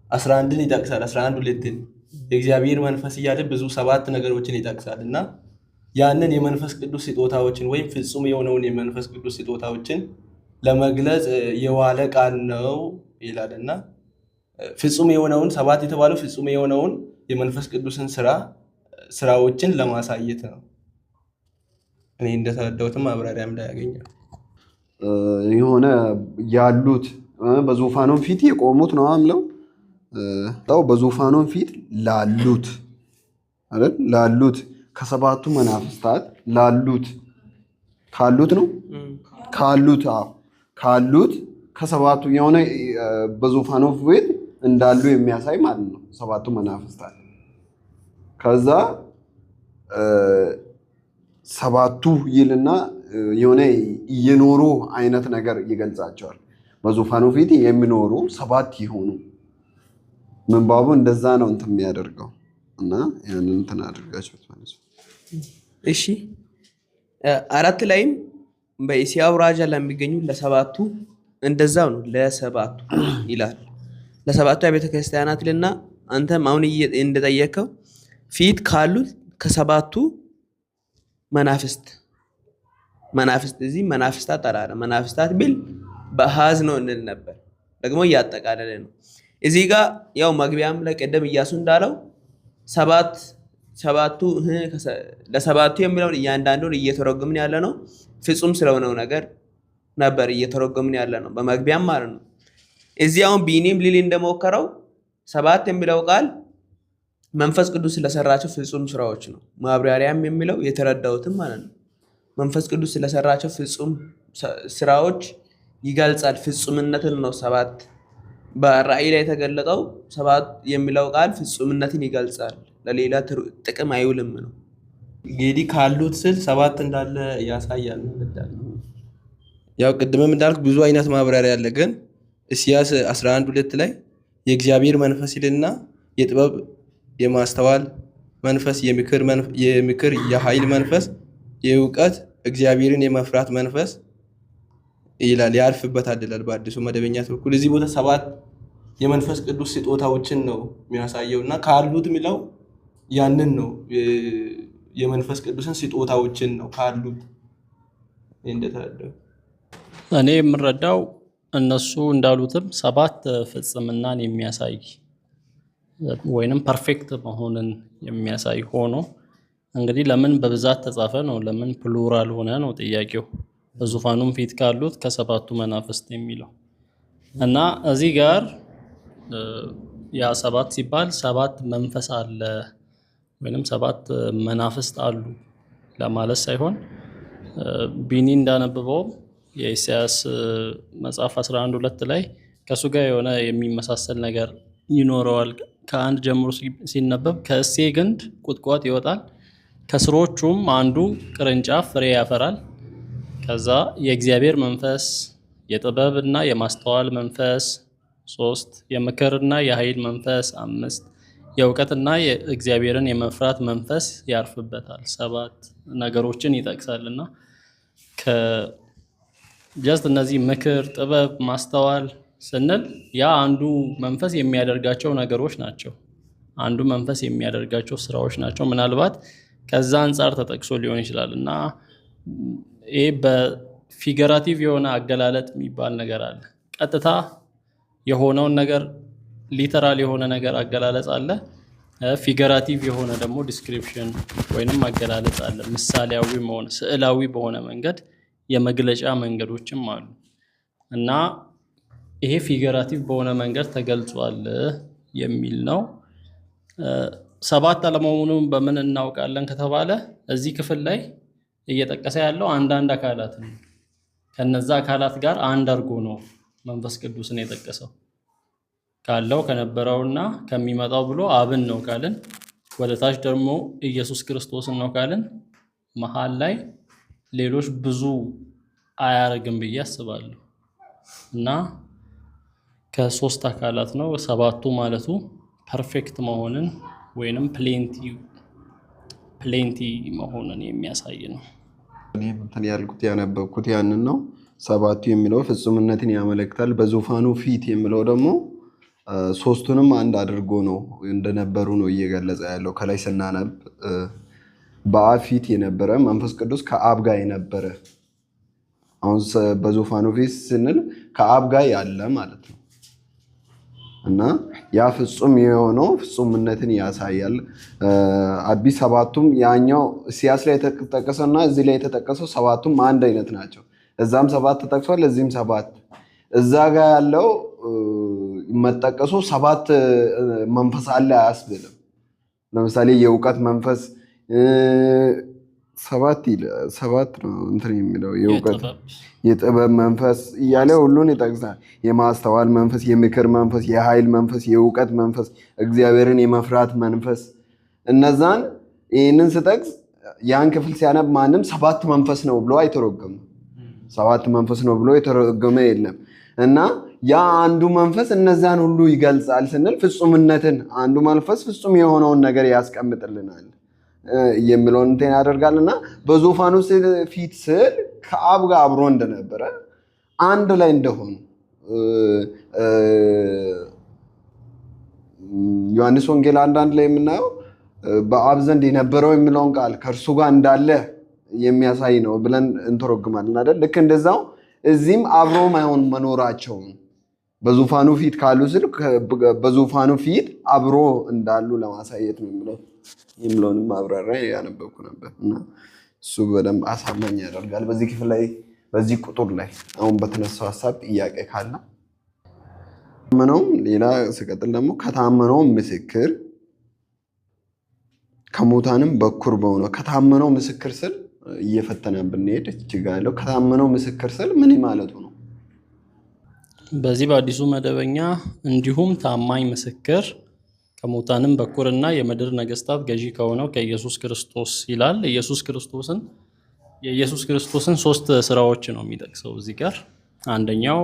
11ን ይጠቅሳል። 11:2 የእግዚአብሔር መንፈስ እያለ ብዙ ሰባት ነገሮችን ይጠቅሳል እና ያንን የመንፈስ ቅዱስ ስጦታዎችን ወይም ፍጹም የሆነውን የመንፈስ ቅዱስ ስጦታዎችን ለመግለጽ የዋለ ቃል ነው ይላል እና ፍጹም የሆነውን ሰባት የተባለው ፍጹም የሆነውን የመንፈስ ቅዱስን ስራዎችን ለማሳየት ነው። እኔ እንደተረዳሁትም ማብራሪያም ላይ ያገኛል። የሆነ ያሉት በዙፋኑም ፊት የቆሙት ነው አምለው በዙፋኑም ፊት ላሉት አይደል? ላሉት ከሰባቱ መናፍስታት ላሉት ካሉት ነው ካሉት ከሰባቱ የሆነ በዙፋኑ ፊት እንዳሉ የሚያሳይ ማለት ነው። ሰባቱ መናፍስታት ከዛ ሰባቱ ይልና የሆነ እየኖሩ አይነት ነገር ይገልጻቸዋል። በዙፋኑ ፊት የሚኖሩ ሰባት ይሆኑ ምንባቡ እንደዛ ነው እንትን የሚያደርገው እና ያንን እንትን አድርጋችሁት ማለት ነው። እሺ 4 ላይም በእስያ አውራጃ ለሚገኙ ለሰባቱ እንደዛው ነው ለሰባቱ ይላል። ለሰባቱ የቤተ ክርስቲያናት ልና አንተም አሁን እንደጠየቀው ፊት ካሉት ከሰባቱ መናፍስት እዚህ መናፍስታት አላለ። መናፍስታት ቢል በአሃዝ ነው እንል ነበር። ደግሞ እያጠቃለለ ነው። እዚህ ጋር ያው መግቢያም ላይ ቀደም እያሱ እንዳለው ሰባቱ ለሰባቱ የሚለውን እያንዳንዱን እየተረጎምን ያለ ነው። ፍጹም ስለሆነው ነገር ነበር እየተረጎምን ያለ ነው በመግቢያም ማለት ነው። እዚህ አሁን ቢኒም ሊል እንደሞከረው ሰባት የሚለው ቃል መንፈስ ቅዱስ ስለሰራቸው ፍጹም ስራዎች ነው። ማብራሪያም የሚለው የተረዳሁትም ማለት ነው። መንፈስ ቅዱስ ስለሰራቸው ፍጹም ስራዎች ይገልጻል። ፍጹምነትን ነው ሰባት በራእይ ላይ የተገለጠው ሰባት የሚለው ቃል ፍጹምነትን ይገልጻል። ለሌላ ጥቅም አይውልም ነው። እንግዲህ ካሉት ስል ሰባት እንዳለ ያሳያል። ያው ቅድምም እንዳልኩ ብዙ አይነት ማብራሪያ አለ። ግን ኢሳይያስ 11:2 ላይ የእግዚአብሔር መንፈስ ይልና የጥበብ የማስተዋል መንፈስ፣ የምክር የኃይል መንፈስ፣ የእውቀት እግዚአብሔርን የመፍራት መንፈስ ይላል ያርፍበታል ይላል በአዲሱ መደበኛ ትርጉም። እዚህ ቦታ ሰባት የመንፈስ ቅዱስ ስጦታዎችን ነው የሚያሳየው እና ካሉት የሚለው ያንን ነው የመንፈስ ቅዱስን ስጦታዎችን ነው ካሉት እንደተረዳው እኔ የምረዳው እነሱ እንዳሉትም ሰባት ፍጽምናን የሚያሳይ ወይንም ፐርፌክት መሆንን የሚያሳይ ሆኖ እንግዲህ ለምን በብዛት ተጻፈ ነው? ለምን ፕሉራል ሆነ ነው ጥያቄው። በዙፋኑም ፊት ካሉት ከሰባቱ መናፍስት የሚለው እና እዚህ ጋር ያ ሰባት ሲባል ሰባት መንፈስ አለ ወይንም ሰባት መናፍስት አሉ ለማለት ሳይሆን ቢኒ እንዳነበበው የኢሳይያስ መጽሐፍ 11:2 ላይ ከሱ ጋር የሆነ የሚመሳሰል ነገር ይኖረዋል። ከአንድ ጀምሮ ሲነበብ ከእሴይ ግንድ ቁጥቋጥ ይወጣል፣ ከስሮቹም አንዱ ቅርንጫፍ ፍሬ ያፈራል። ከዛ የእግዚአብሔር መንፈስ፣ የጥበብና የማስተዋል መንፈስ 3፣ የምክርና የኃይል መንፈስ 5፣ የእውቀትና የእግዚአብሔርን የመፍራት መንፈስ ያርፍበታል። ሰባት ነገሮችን ይጠቅሳልና ጀስት እነዚህ ምክር፣ ጥበብ፣ ማስተዋል ስንል ያ አንዱ መንፈስ የሚያደርጋቸው ነገሮች ናቸው። አንዱ መንፈስ የሚያደርጋቸው ስራዎች ናቸው። ምናልባት ከዛ አንጻር ተጠቅሶ ሊሆን ይችላል እና ይሄ በፊገራቲቭ የሆነ አገላለጥ የሚባል ነገር አለ። ቀጥታ የሆነውን ነገር ሊተራል የሆነ ነገር አገላለጽ አለ። ፊገራቲቭ የሆነ ደግሞ ዲስክሪፕሽን ወይንም አገላለጽ አለ። ምሳሌያዊ መሆን ስዕላዊ በሆነ መንገድ የመግለጫ መንገዶችም አሉ እና ይሄ ፊገራቲቭ በሆነ መንገድ ተገልጿል የሚል ነው። ሰባት አለመሆኑን በምን እናውቃለን ከተባለ እዚህ ክፍል ላይ እየጠቀሰ ያለው አንዳንድ አካላት ነው። ከነዛ አካላት ጋር አንድ አድርጎ ነው መንፈስ ቅዱስን የጠቀሰው። ካለው ከነበረውና ከሚመጣው ብሎ አብን ነው ካልን፣ ወደ ታች ደግሞ ኢየሱስ ክርስቶስን ነው ካልን፣ መሀል ላይ ሌሎች ብዙ አያረግም ብዬ አስባለሁ። እና ከሶስት አካላት ነው ሰባቱ ማለቱ ፐርፌክት መሆንን ወይንም ፕሌንቲ መሆንን የሚያሳይ ነው። እኔ ያልኩት ያነበብኩት ያንን ነው። ሰባቱ የሚለው ፍጹምነትን ያመለክታል። በዙፋኑ ፊት የሚለው ደግሞ ሶስቱንም አንድ አድርጎ ነው እንደነበሩ ነው እየገለጸ ያለው። ከላይ ስናነብ በአብ ፊት የነበረ መንፈስ ቅዱስ ከአብ ጋር የነበረ፣ አሁን በዙፋኑ ፊት ስንል ከአብ ጋር ያለ ማለት ነው። እና ያ ፍጹም የሆነው ፍጹምነትን ያሳያል። አቢ ሰባቱም ያኛው ኢሳይያስ ላይ የተጠቀሰውና እዚህ ላይ የተጠቀሰው ሰባቱም አንድ አይነት ናቸው። እዛም ሰባት ተጠቅሷል፣ እዚህም ሰባት። እዛ ጋር ያለው መጠቀሱ ሰባት መንፈስ አለ አያስብልም። ለምሳሌ የእውቀት መንፈስ ሰባት ነው እንትን የሚለው የእውቀት የጥበብ መንፈስ እያለ ሁሉን ይጠቅሳል። የማስተዋል መንፈስ፣ የምክር መንፈስ፣ የኃይል መንፈስ፣ የእውቀት መንፈስ፣ እግዚአብሔርን የመፍራት መንፈስ። እነዛን ይህንን ስጠቅስ ያን ክፍል ሲያነብ ማንም ሰባት መንፈስ ነው ብሎ አይተረጎምም። ሰባት መንፈስ ነው ብሎ የተረጎመ የለም። እና ያ አንዱ መንፈስ እነዛን ሁሉ ይገልጻል ስንል ፍጹምነትን፣ አንዱ መንፈስ ፍጹም የሆነውን ነገር ያስቀምጥልናል የሚለውን እንትን ያደርጋል። እና በዙፋኑ ፊት ስል ከአብ ጋር አብሮ እንደነበረ አንድ ላይ እንደሆኑ ዮሐንስ ወንጌል 1:1 ላይ የምናየው በአብ ዘንድ የነበረው የሚለውን ቃል ከእርሱ ጋር እንዳለ የሚያሳይ ነው ብለን እንተረጉማለን አይደል? ልክ እንደዛው እዚህም አብሮ ማይሆን መኖራቸውን በዙፋኑ ፊት ካሉ ስል በዙፋኑ ፊት አብሮ እንዳሉ ለማሳየት ነው የሚለውንም ማብራሪያ ያነበብኩ ነበር። እና እሱ በደንብ አሳማኝ ያደርጋል። በዚህ ክፍል ላይ በዚህ ቁጥር ላይ አሁን በተነሳው ሀሳብ ጥያቄ ካለ ታመነው ሌላ ስቀጥል ደግሞ ከታመነው ምስክር ከሙታንም በኩር በሆነው ከታመነው ምስክር ስል እየፈተነ ብንሄድ እጅግ ያለው ከታመነው ምስክር ስል ምን ማለቱ ነው? በዚህ በአዲሱ መደበኛ እንዲሁም ታማኝ ምስክር ከሙታንም በኩርና የምድር ነገስታት ገዢ ከሆነው ከኢየሱስ ክርስቶስ ይላል። የኢየሱስ ክርስቶስን ሶስት ስራዎች ነው የሚጠቅሰው እዚህ ጋር። አንደኛው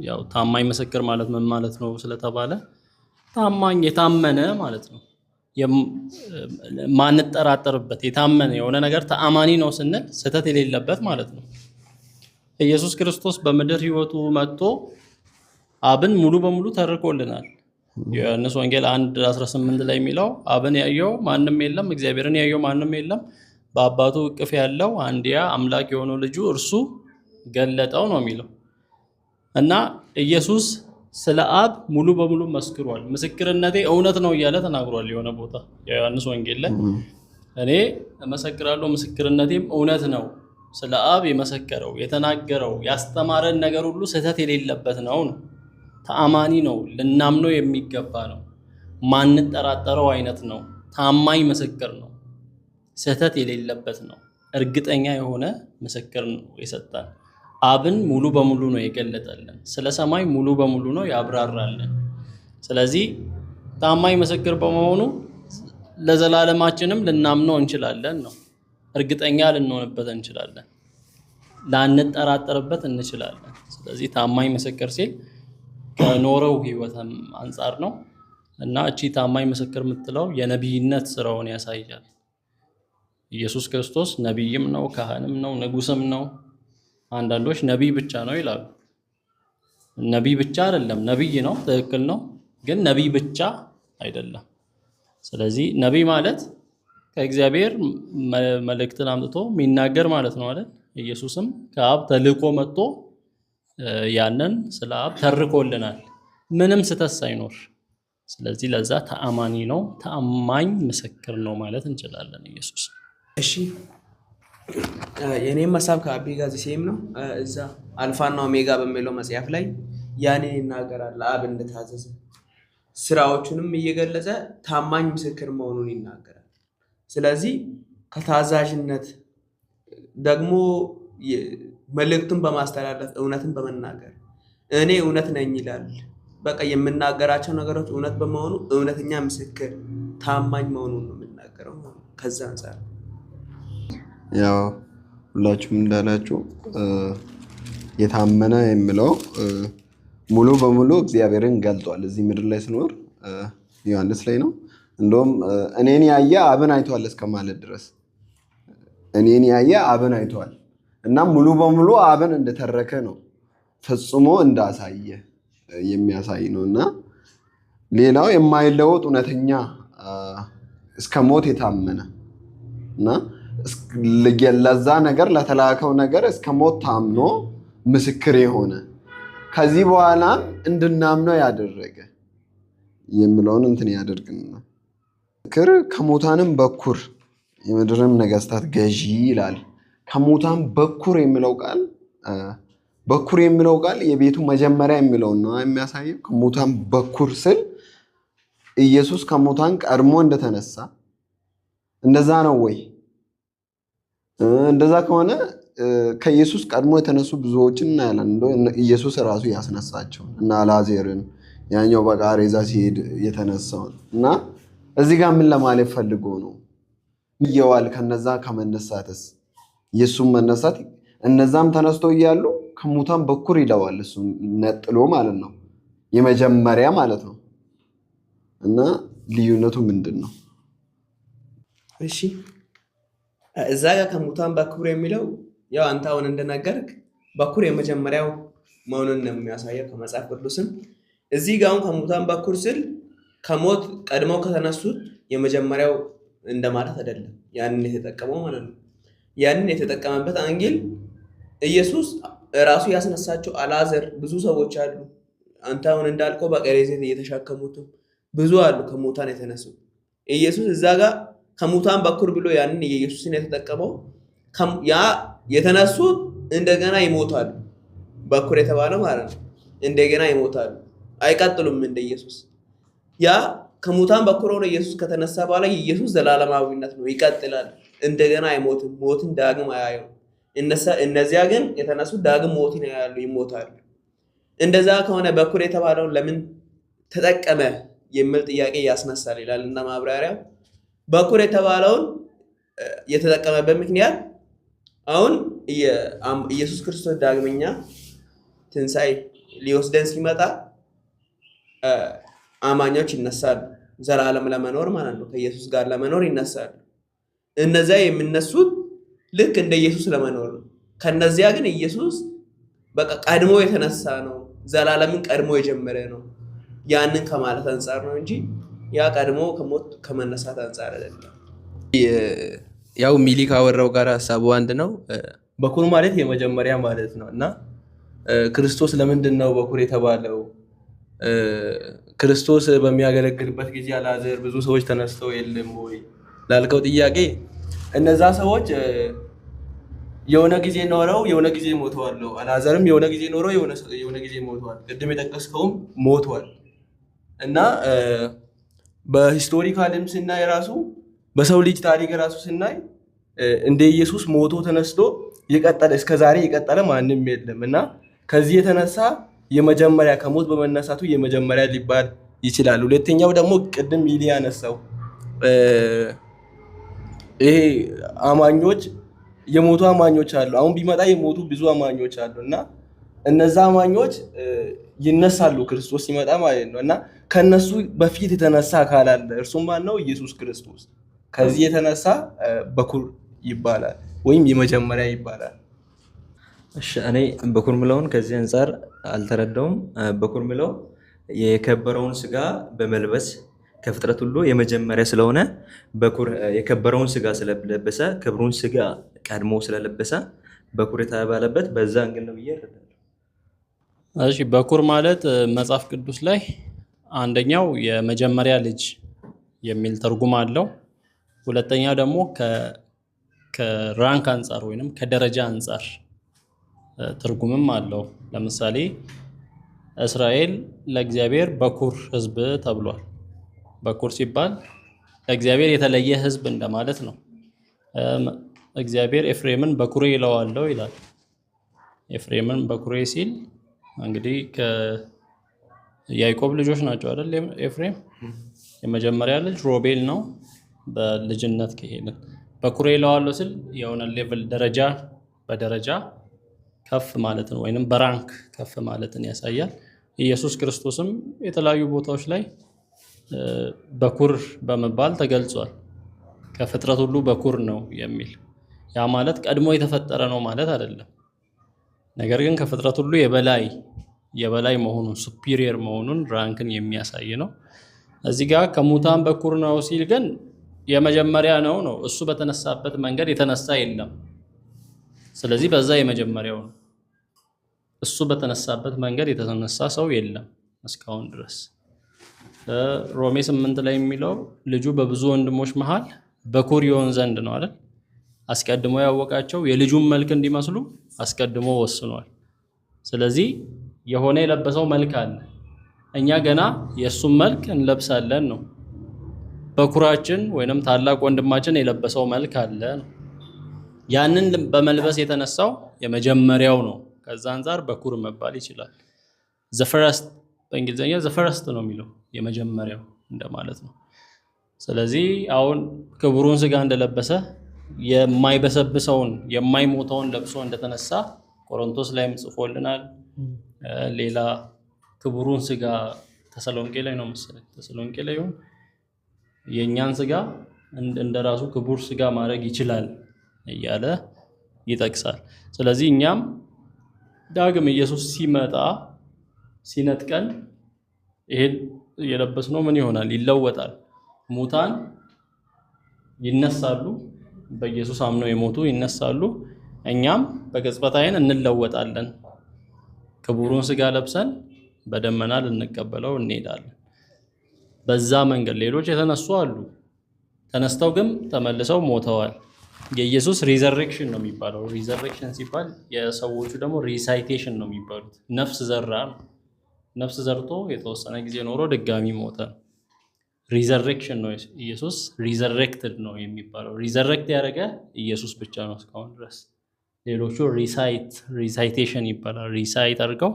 ያው ታማኝ ምስክር ማለት ምን ማለት ነው ስለተባለ ታማኝ የታመነ ማለት ነው። ማንጠራጠርበት የታመነ የሆነ ነገር ተአማኒ ነው ስንል ስህተት የሌለበት ማለት ነው። ኢየሱስ ክርስቶስ በምድር ህይወቱ መጥቶ አብን ሙሉ በሙሉ ተርኮልናል። ዮሐንስ ወንጌል 1:18 ላይ የሚለው አብን ያየው ማንም የለም፣ እግዚአብሔርን ያየው ማንም የለም፣ በአባቱ እቅፍ ያለው አንድያ አምላክ የሆነው ልጁ እርሱ ገለጠው ነው የሚለው። እና ኢየሱስ ስለ አብ ሙሉ በሙሉ መስክሯል። ምስክርነቴ እውነት ነው እያለ ተናግሯል። የሆነ ቦታ የዮሐንስ ወንጌል ላይ እኔ እመሰክራለሁ ምስክርነቴም እውነት ነው። ስለ አብ የመሰከረው የተናገረው ያስተማረን ነገር ሁሉ ስህተት የሌለበት ነው። ተአማኒ ነው፣ ልናምነው የሚገባ ነው፣ ማንጠራጠረው አይነት ነው፣ ታማኝ ምስክር ነው፣ ስህተት የሌለበት ነው፣ እርግጠኛ የሆነ ምስክር ነው የሰጠን። አብን ሙሉ በሙሉ ነው የገለጠልን። ስለ ሰማይ ሙሉ በሙሉ ነው ያብራራልን። ስለዚህ ታማኝ ምስክር በመሆኑ ለዘላለማችንም ልናምነው እንችላለን ነው። እርግጠኛ ልንሆንበት እንችላለን፣ ላንጠራጠርበት እንችላለን። ስለዚህ ታማኝ ምስክር ሲል ከኖረው ህይወትም አንጻር ነው። እና እቺ ታማኝ ምስክር የምትለው የነቢይነት ስራውን ያሳያል። ኢየሱስ ክርስቶስ ነቢይም ነው፣ ካህንም ነው፣ ንጉስም ነው። አንዳንዶች ነቢይ ብቻ ነው ይላሉ። ነቢይ ብቻ አይደለም፣ ነቢይ ነው፣ ትክክል ነው። ግን ነቢይ ብቻ አይደለም። ስለዚህ ነቢይ ማለት ከእግዚአብሔር መልእክትን አምጥቶ የሚናገር ማለት ነው አይደል? ኢየሱስም ከአብ ተልኮ መጥቶ ያንን ስለ አብ ተርኮልናል፣ ምንም ስህተት ሳይኖር። ስለዚህ ለዛ ተአማኒ ነው፣ ተአማኝ ምስክር ነው ማለት እንችላለን ኢየሱስ። እሺ የኔም ሀሳብ ከአቢ ጋር ሴም ነው። እዛ አልፋና ኦሜጋ በሚለው መጽሐፍ ላይ ያኔ ይናገራል። አብ እንደታዘዘ ስራዎቹንም እየገለጸ ታማኝ ምስክር መሆኑን ይናገራል። ስለዚህ ከታዛዥነት ደግሞ መልእክቱን በማስተላለፍ እውነትን በመናገር እኔ እውነት ነኝ ይላል። በቃ የምናገራቸው ነገሮች እውነት በመሆኑ እውነተኛ ምስክር ታማኝ መሆኑን ነው የምናገረው። ከዛ አንጻር ያው ሁላችሁም እንዳላችሁ የታመነ የሚለው ሙሉ በሙሉ እግዚአብሔርን ገልጧል። እዚህ ምድር ላይ ስኖር ዮሐንስ ላይ ነው እንደውም እኔን ያየ አብን አይቷል እስከ ማለት ድረስ እኔን ያየ አብን አይቷል እና ሙሉ በሙሉ አብን እንደተረከ ነው ፈጽሞ እንዳሳየ የሚያሳይ ነው። እና ሌላው የማይለወጥ እውነተኛ እስከ ሞት የታመነ እና ለዛ ነገር ለተላከው ነገር እስከ ሞት ታምኖ ምስክር የሆነ ከዚህ በኋላ እንድናምነው ያደረገ የሚለውን እንትን ያደርግና ምስክር ከሙታንም በኩር የምድርም ነገስታት ገዢ ይላል። ከሙታን በኩር የሚለው ቃል በኩር የሚለው ቃል የቤቱ መጀመሪያ የሚለውን ነው የሚያሳየው። ከሙታን በኩር ስል ኢየሱስ ከሙታን ቀድሞ እንደተነሳ እንደዛ ነው ወይ? እንደዛ ከሆነ ከኢየሱስ ቀድሞ የተነሱ ብዙዎችን እናያለን። ኢየሱስ ራሱ ያስነሳቸው እና አልዓዛርን ያኛው በቃሬዛ ሲሄድ የተነሳውን እና እዚህ ጋር ምን ለማለት ፈልጎ ነው? ይየዋል ከነዛ ከመነሳትስ ኢየሱስ መነሳት እነዛም ተነስተው እያሉ ከሙታን በኩር ይለዋል። እሱ ነጥሎ ማለት ነው የመጀመሪያ ማለት ነው። እና ልዩነቱ ምንድን ነው? እሺ እዛ ጋር ከሙታን በኩር የሚለው ያው አንተ አሁን እንደነገርክ በኩር የመጀመሪያው መሆኑን ነው የሚያሳየው ከመጽሐፍ ቅዱስም። እዚህ ጋር አሁን ከሙታን በኩር ስል ከሞት ቀድመው ከተነሱት የመጀመሪያው እንደማለት አይደለም። ያንን የተጠቀመው ማለት ነው። ያንን የተጠቀመበት አንግል ኢየሱስ ራሱ ያስነሳቸው አልዓዛር ብዙ ሰዎች አሉ። አንተ አሁን እንዳልከው በቃሬዛ እየተሸከሙት ብዙ አሉ ከሙታን የተነሱት። ኢየሱስ እዛ ጋር ከሙታን በኩር ብሎ ያንን የኢየሱስን የተጠቀመው ያ የተነሱት እንደገና ይሞታሉ። በኩር የተባለው ማለት ነው እንደገና ይሞታሉ፣ አይቀጥሉም እንደ ኢየሱስ። ያ ከሙታን በኩር ሆኖ ኢየሱስ ከተነሳ በኋላ የኢየሱስ ዘላለማዊነት ነው፣ ይቀጥላል፣ እንደገና አይሞትም፣ ሞትን ዳግም አያየው። እነዚያ ግን የተነሱት ዳግም ሞትን ያያሉ፣ ይሞታሉ። እንደዛ ከሆነ በኩር የተባለውን ለምን ተጠቀመ የሚል ጥያቄ ያስነሳል ይላል እና ማብራሪያው በኩር የተባለውን የተጠቀመበት ምክንያት አሁን ኢየሱስ ክርስቶስ ዳግመኛ ትንሣኤ ሊወስደን ሲመጣ አማኞች ይነሳሉ፣ ዘላለም ለመኖር ማለት ነው፣ ከኢየሱስ ጋር ለመኖር ይነሳሉ። እነዚያ የሚነሱት ልክ እንደ ኢየሱስ ለመኖር ነው። ከነዚያ ግን ኢየሱስ በቃ ቀድሞ የተነሳ ነው፣ ዘላለምን ቀድሞ የጀመረ ነው። ያንን ከማለት አንጻር ነው እንጂ ያ ቀድሞ ከሞት ከመነሳት አንጻር አይደለም። ያው ሚሊ ካወራው ጋር ሀሳቡ አንድ ነው። በኩር ማለት የመጀመሪያ ማለት ነው እና ክርስቶስ ለምንድን ነው በኩር የተባለው? ክርስቶስ በሚያገለግልበት ጊዜ አልዓዛር ብዙ ሰዎች ተነስተው የለም ወይ ላልከው ጥያቄ እነዛ ሰዎች የሆነ ጊዜ ኖረው የሆነ ጊዜ ሞተዋል። አልዓዛርም የሆነ ጊዜ ኖረው የሆነ ጊዜ ሞተዋል። ቅድም የጠቀስከውም ሞተዋል እና በሂስቶሪካልም ስናይ ራሱ በሰው ልጅ ታሪክ ራሱ ስናይ እንደ ኢየሱስ ሞቶ ተነስቶ የቀጠለ እስከዛሬ የቀጠለ ማንም የለም እና ከዚህ የተነሳ የመጀመሪያ ከሞት በመነሳቱ የመጀመሪያ ሊባል ይችላል። ሁለተኛው ደግሞ ቅድም ሚሊ ያነሳው ይሄ አማኞች የሞቱ አማኞች አሉ። አሁን ቢመጣ የሞቱ ብዙ አማኞች አሉ እና እነዛ አማኞች ይነሳሉ ክርስቶስ ሲመጣ ማለት ነው እና ከነሱ በፊት የተነሳ አካል አለ። እርሱም ማን ነው? ኢየሱስ ክርስቶስ። ከዚህ የተነሳ በኩር ይባላል ወይም የመጀመሪያ ይባላል። እሺ እኔ በኩር ምለውን ከዚህ አንጻር አልተረዳውም። በኩር ምለው የከበረውን ስጋ በመልበስ ከፍጥረት ሁሉ የመጀመሪያ ስለሆነ በኩር የከበረውን ስጋ ስለለበሰ ክብሩን ስጋ ቀድሞ ስለለበሰ በኩር የተባለበት በዛ እንግል ነው ብዬ እረዳለሁ። እሺ በኩር ማለት መጽሐፍ ቅዱስ ላይ አንደኛው የመጀመሪያ ልጅ የሚል ትርጉም አለው። ሁለተኛው ደግሞ ከራንክ አንጻር ወይንም ከደረጃ አንጻር ትርጉምም አለው። ለምሳሌ እስራኤል ለእግዚአብሔር በኩር ሕዝብ ተብሏል። በኩር ሲባል ለእግዚአብሔር የተለየ ሕዝብ እንደማለት ነው። እግዚአብሔር ኤፍሬምን በኩሬ ይለዋለው ይላል። ኤፍሬምን በኩሬ ሲል እንግዲህ ያዕቆብ ልጆች ናቸው አይደል? ኤፍሬም የመጀመሪያ ልጅ ሮቤል ነው። በልጅነት ከሄድን በኩሬ እለዋለሁ ስል የሆነ ሌቭል ደረጃ በደረጃ ከፍ ማለትን ወይንም በራንክ ከፍ ማለትን ያሳያል። ኢየሱስ ክርስቶስም የተለያዩ ቦታዎች ላይ በኩር በመባል ተገልጿል። ከፍጥረት ሁሉ በኩር ነው የሚል ያ ማለት ቀድሞ የተፈጠረ ነው ማለት አይደለም። ነገር ግን ከፍጥረት ሁሉ የበላይ መሆኑን ሱፒሪየር መሆኑን ራንክን የሚያሳይ ነው። እዚህ ጋር ከሙታን በኩር ነው ሲል ግን የመጀመሪያ ነው። እሱ በተነሳበት መንገድ የተነሳ የለም። ስለዚህ በዛ የመጀመሪያው ነው። እሱ በተነሳበት መንገድ የተነሳ ሰው የለም እስካሁን ድረስ። ሮሜ 8 ላይ የሚለው ልጁ በብዙ ወንድሞች መሃል በኩር ይሆን ዘንድ ነው አይደል? አስቀድሞ ያወቃቸው የልጁን መልክ እንዲመስሉ አስቀድሞ ወስኗል። ስለዚህ የሆነ የለበሰው መልክ አለ። እኛ ገና የእሱን መልክ እንለብሳለን ነው። በኩራችን ወይንም ታላቅ ወንድማችን የለበሰው መልክ አለ ነው። ያንን በመልበስ የተነሳው የመጀመሪያው ነው። ከዛ አንፃር በኩር መባል ይችላል። ዘፈረስት በእንግሊዝኛ ዘፈረስት ነው የሚለው የመጀመሪያው እንደማለት ነው። ስለዚህ አሁን ክቡሩን ስጋ እንደለበሰ የማይበሰብሰውን የማይሞተውን ለብሶ እንደተነሳ ቆሮንቶስ ላይም ጽፎልናል። ሌላ ክቡሩን ስጋ ተሰሎንቄ ላይ ነው መሰለኝ፣ ተሰሎንቄ ላይ ይሁን የእኛን ስጋ እንደራሱ ክቡር ስጋ ማድረግ ይችላል እያለ ይጠቅሳል። ስለዚህ እኛም ዳግም ኢየሱስ ሲመጣ ሲነጥቀን ይሄን የለበስነው ምን ይሆናል? ይለወጣል። ሙታን ይነሳሉ፣ በኢየሱስ አምነው የሞቱ ይነሳሉ። እኛም በቅጽበት ዓይን እንለወጣለን። ክቡሩን ስጋ ለብሰን በደመና ልንቀበለው እንሄዳለን። በዛ መንገድ ሌሎች የተነሱ አሉ። ተነስተው ግን ተመልሰው ሞተዋል። የኢየሱስ ሪዘሬክሽን ነው የሚባለው። ሪዘሬክሽን ሲባል የሰዎቹ ደግሞ ሪሳይቴሽን ነው የሚባሉት። ነፍስ ዘራ ነው። ነፍስ ዘርቶ የተወሰነ ጊዜ ኖሮ ድጋሚ ሞተ። ሪዘሬክሽን ነው። ኢየሱስ ሪዘሬክትድ ነው የሚባለው። ሪዘሬክት ያደረገ ኢየሱስ ብቻ ነው እስካሁን ድረስ። ሌሎቹ ሪሳይቴሽን ይባላል። ሪሳይት አድርገው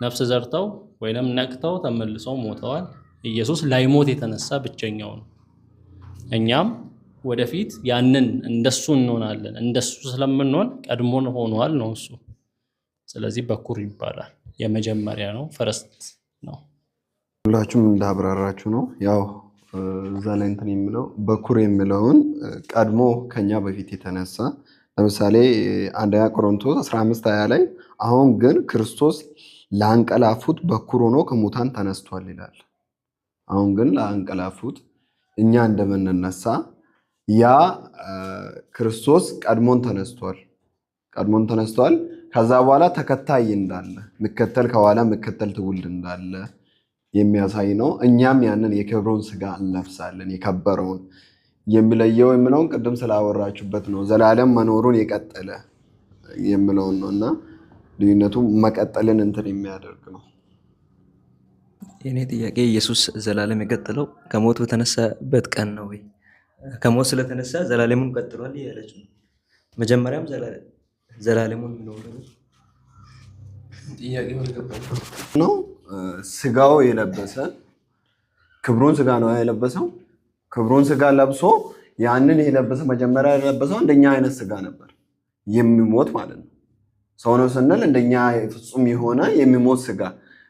ነፍስ ዘርተው ወይንም ነቅተው ተመልሰው ሞተዋል። ኢየሱስ ላይሞት የተነሳ ብቸኛው ነው። እኛም ወደፊት ያንን እንደሱ እንሆናለን። እንደሱ ስለምንሆን ቀድሞን ሆኗል ነው እሱ። ስለዚህ በኩር ይባላል። የመጀመሪያ ነው፣ ፈረስት ነው። ሁላችሁም እንዳብራራችሁ ነው። ያው እዛ ላይ እንትን የሚለው በኩር የሚለውን ቀድሞ ከኛ በፊት የተነሳ ለምሳሌ አንደኛ ቆሮንቶስ 15:20 ላይ አሁን ግን ክርስቶስ ላንቀላፉት በኩር ሆኖ ከሙታን ተነስቷል ይላል። አሁን ግን ላንቀላፉት እኛ እንደምንነሳ ያ ክርስቶስ ቀድሞን ተነስቷል። ከዛ በኋላ ተከታይ እንዳለ ምከተል ከኋላ ምከተል ትውልድ እንዳለ የሚያሳይ ነው። እኛም ያንን የክብሩን ስጋ እንለብሳለን። የከበረውን የሚለየው የሚለውን ቅድም ስላወራችሁበት ነው። ዘላለም መኖሩን የቀጠለ የሚለውን ነው እና ልዩነቱ መቀጠልን እንትን የሚያደርግ ነው። የኔ ጥያቄ ኢየሱስ ዘላለም የቀጠለው ከሞት በተነሳበት ቀን ነው ወይ? ከሞት ስለተነሳ ዘላለሙን ቀጥሏል ያለች ነው። መጀመሪያም ዘላለሙን ነው ስጋው የለበሰ ክብሩን ስጋ ነው የለበሰው። ክብሩን ስጋ ለብሶ ያንን የለበሰ መጀመሪያ የለበሰው እንደኛ አይነት ስጋ ነበር፣ የሚሞት ማለት ነው። ሰው ነው ስንል እንደኛ ፍጹም የሆነ የሚሞት ስጋ።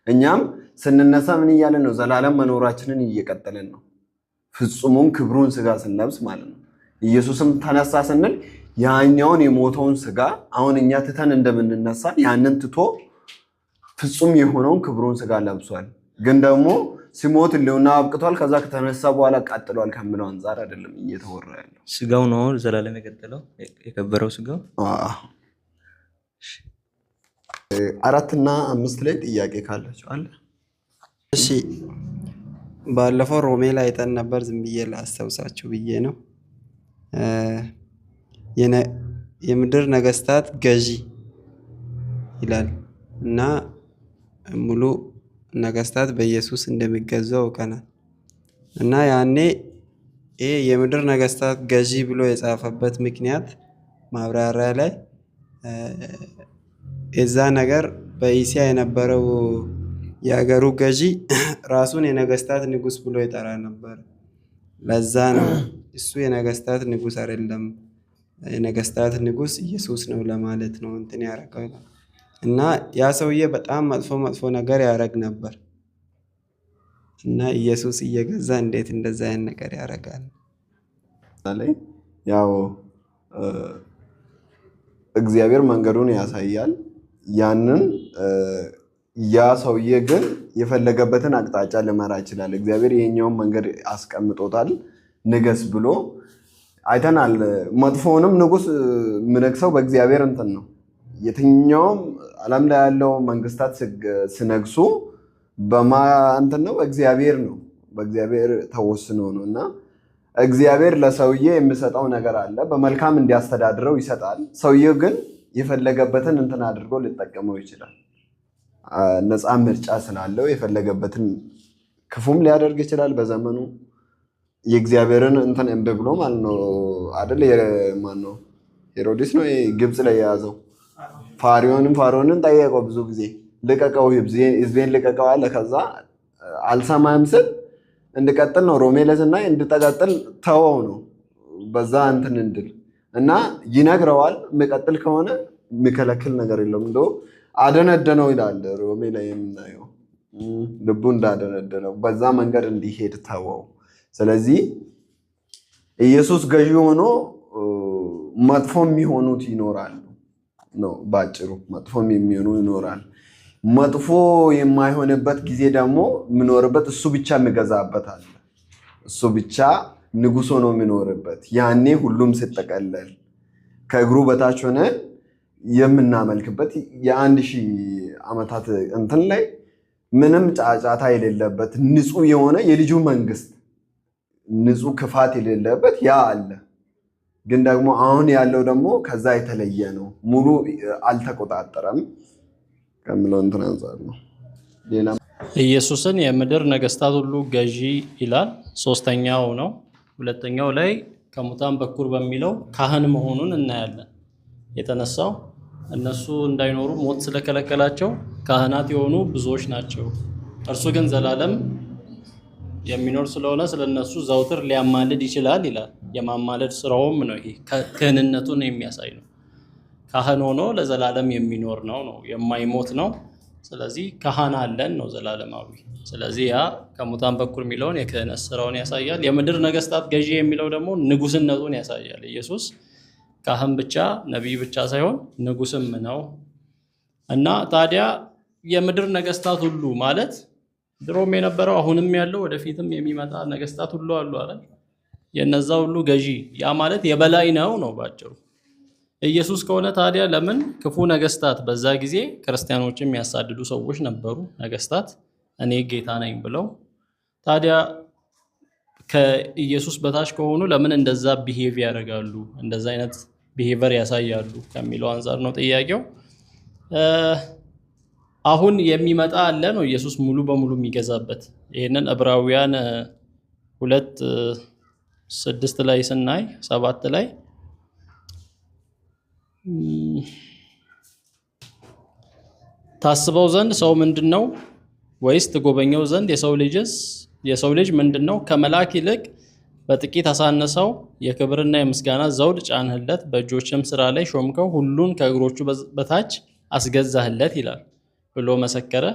እኛም ስንነሳ ምን እያለን ነው? ዘላለም መኖራችንን እየቀጠለን ነው። ፍጹሙን ክብሩን ስጋ ስንለብስ ማለት ነው። ኢየሱስም ተነሳ ስንል ያኛውን የሞተውን ስጋ አሁን እኛ ትተን እንደምንነሳ ያንን ትቶ ፍጹም የሆነውን ክብሩን ስጋ ለብሷል። ግን ደግሞ ሲሞት ሊሆና አብቅቷል። ከዛ ከተነሳ በኋላ ቀጥሏል ከምለው አንፃር አይደለም እየተወራ ያለው። ስጋው ነው ዘላለም የቀጠለው የከበረው ስጋው። 4 እና 5 ላይ ጥያቄ ካላችሁ አለ። እሺ ባለፈው ሮሜ ላይ አይተን ነበር። ዝም ብዬ ላስታውሳችሁ ብዬ ነው። የምድር ነገስታት ገዢ ይላል እና ሙሉ ነገስታት በኢየሱስ እንደሚገዙ አውቀናል። እና ያኔ ይሄ የምድር ነገስታት ገዢ ብሎ የጻፈበት ምክንያት ማብራሪያ ላይ የዛ ነገር በእስያ የነበረው የሀገሩ ገዢ ራሱን የነገስታት ንጉስ ብሎ ይጠራ ነበር። ለዛ ነው እሱ የነገስታት ንጉስ አይደለም፣ የነገስታት ንጉስ ኢየሱስ ነው ለማለት ነው እንትን ያደረገው። እና ያ ሰውዬ በጣም መጥፎ መጥፎ ነገር ያደረግ ነበር እና ኢየሱስ እየገዛ እንዴት እንደዛ አይነት ነገር ያደርጋል? ያው እግዚአብሔር መንገዱን ያሳያል። ያንን ያ ሰውዬ ግን የፈለገበትን አቅጣጫ ሊመራ ይችላል። እግዚአብሔር የኛውን መንገድ አስቀምጦታል። ንገስ ብሎ አይተናል። መጥፎውንም ንጉስ ምነግሰው በእግዚአብሔር እንትን ነው። የትኛውም ዓለም ላይ ያለው መንግስታት ሲነግሱ እንትን ነው፣ በእግዚአብሔር ነው፣ በእግዚአብሔር ተወስኖ ነው። እና እግዚአብሔር ለሰውዬ የሚሰጠው ነገር አለ፣ በመልካም እንዲያስተዳድረው ይሰጣል። ሰውዬው ግን የፈለገበትን እንትን አድርጎ ሊጠቀመው ይችላል። ነፃ ምርጫ ስላለው የፈለገበትን ክፉም ሊያደርግ ይችላል በዘመኑ። የእግዚአብሔርን እንትን እምቢ ብሎ ማለት ነው አይደል? ማን ነው? ሄሮድስ ነው ግብፅ ላይ የያዘው። ፋሪዮንን ጠየቀው ብዙ ጊዜ፣ ልቀቀው፣ ህዝቤን ልቀቀው አለ። ከዛ አልሰማም ስል እንድቀጥል ነው ሮሜ ላይ ስናይ እንድጠቀጥል ተወው ነው በዛ እንትን እንድል እና ይነግረዋል። የሚቀጥል ከሆነ የሚከለክል ነገር የለውም። እንደው አደነደነው ይላል ሮሜ ላይ የምናየው፣ ልቡ እንዳደነደነው በዛ መንገድ እንዲሄድ ተወው። ስለዚህ ኢየሱስ ገዢ ሆኖ መጥፎ የሚሆኑት ይኖራሉ ነው ባጭሩ። መጥፎም የሚሆኑ ይኖራል። መጥፎ የማይሆንበት ጊዜ ደግሞ የሚኖርበት እሱ ብቻ የሚገዛበት አለ። እሱ ብቻ ንጉሥ ሆኖ የሚኖርበት፣ ያኔ ሁሉም ሲጠቀለል ከእግሩ በታች ሆነ የምናመልክበት የ1000 ዓመታት እንትን ላይ ምንም ጫጫታ የሌለበት ንጹህ የሆነ የልጁ መንግስት፣ ንጹህ ክፋት የሌለበት ያ አለ። ግን ደግሞ አሁን ያለው ደግሞ ከዛ የተለየ ነው። ሙሉ አልተቆጣጠረም ከምለው እንትን አንጻር ነው። ሌላ ኢየሱስን የምድር ነገስታት ሁሉ ገዢ ይላል። ሶስተኛው ነው። ሁለተኛው ላይ ከሙታን በኩር በሚለው ካህን መሆኑን እናያለን። የተነሳው እነሱ እንዳይኖሩ ሞት ስለከለከላቸው ካህናት የሆኑ ብዙዎች ናቸው። እርሱ ግን ዘላለም የሚኖር ስለሆነ ስለነሱ ዘውትር ሊያማልድ ይችላል ይላል። የማማለድ ስራውም ነው። ይሄ ክህንነቱን የሚያሳይ ነው። ካህን ሆኖ ለዘላለም የሚኖር ነው፣ የማይሞት ነው። ስለዚህ ካህን አለን ነው ዘላለማዊ። ስለዚህ ያ ከሙታን በኩር የሚለውን የክህነት ስራውን ያሳያል። የምድር ነገስታት ገዢ የሚለው ደግሞ ንጉስነቱን ያሳያል። ኢየሱስ ካህን ብቻ ነቢይ ብቻ ሳይሆን ንጉስም ነው እና ታዲያ የምድር ነገስታት ሁሉ ማለት ድሮም የነበረው አሁንም ያለው ወደፊትም የሚመጣ ነገስታት ሁሉ አሉ አይደል? የነዛ ሁሉ ገዢ ያ ማለት የበላይ ነው ባጭሩ። ኢየሱስ ከሆነ ታዲያ ለምን ክፉ ነገስታት በዛ ጊዜ ክርስቲያኖችን የሚያሳድዱ ሰዎች ነበሩ፣ ነገስታት እኔ ጌታ ነኝ ብለው። ታዲያ ከኢየሱስ በታች ከሆኑ ለምን እንደዛ ቢሄቭ ያደርጋሉ፣ እንደዛ አይነት ቢሄቨር ያሳያሉ ከሚለው አንጻር ነው ጥያቄው። አሁን የሚመጣ አለ ነው ኢየሱስ ሙሉ በሙሉ የሚገዛበት። ይህንን ዕብራውያን 2:6 ላይ ስናይ 7 ላይ ታስበው ዘንድ ሰው ምንድን ነው? ወይስ ትጎበኘው ዘንድ የሰው ልጅ ምንድን ነው? ከመልአክ ይልቅ በጥቂት አሳነሰው፣ የክብርና የምስጋና ዘውድ ጫንህለት፣ በእጆችም ስራ ላይ ሾምከው፣ ሁሉን ከእግሮቹ በታች አስገዛህለት ይላል ብሎ መሰከረ።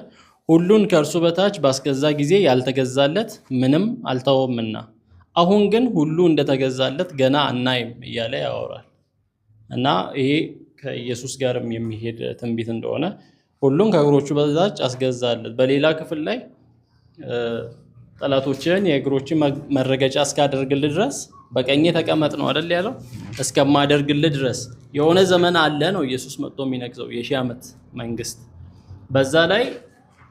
ሁሉን ከእርሱ በታች ባስገዛ ጊዜ ያልተገዛለት ምንም አልተወምና አሁን ግን ሁሉ እንደተገዛለት ገና አናይም እያለ ያወራል። እና ይሄ ከኢየሱስ ጋርም የሚሄድ ትንቢት እንደሆነ ሁሉን ከእግሮቹ በታች አስገዛለት። በሌላ ክፍል ላይ ጠላቶችን የእግሮች መረገጫ እስካደርግልህ ድረስ በቀኜ ተቀመጥ ነው አይደል ያለው? እስከማደርግልህ ድረስ የሆነ ዘመን አለ ነው ኢየሱስ መጥቶ የሚነግሰው የ1000 ዓመት መንግስት። በዛ ላይ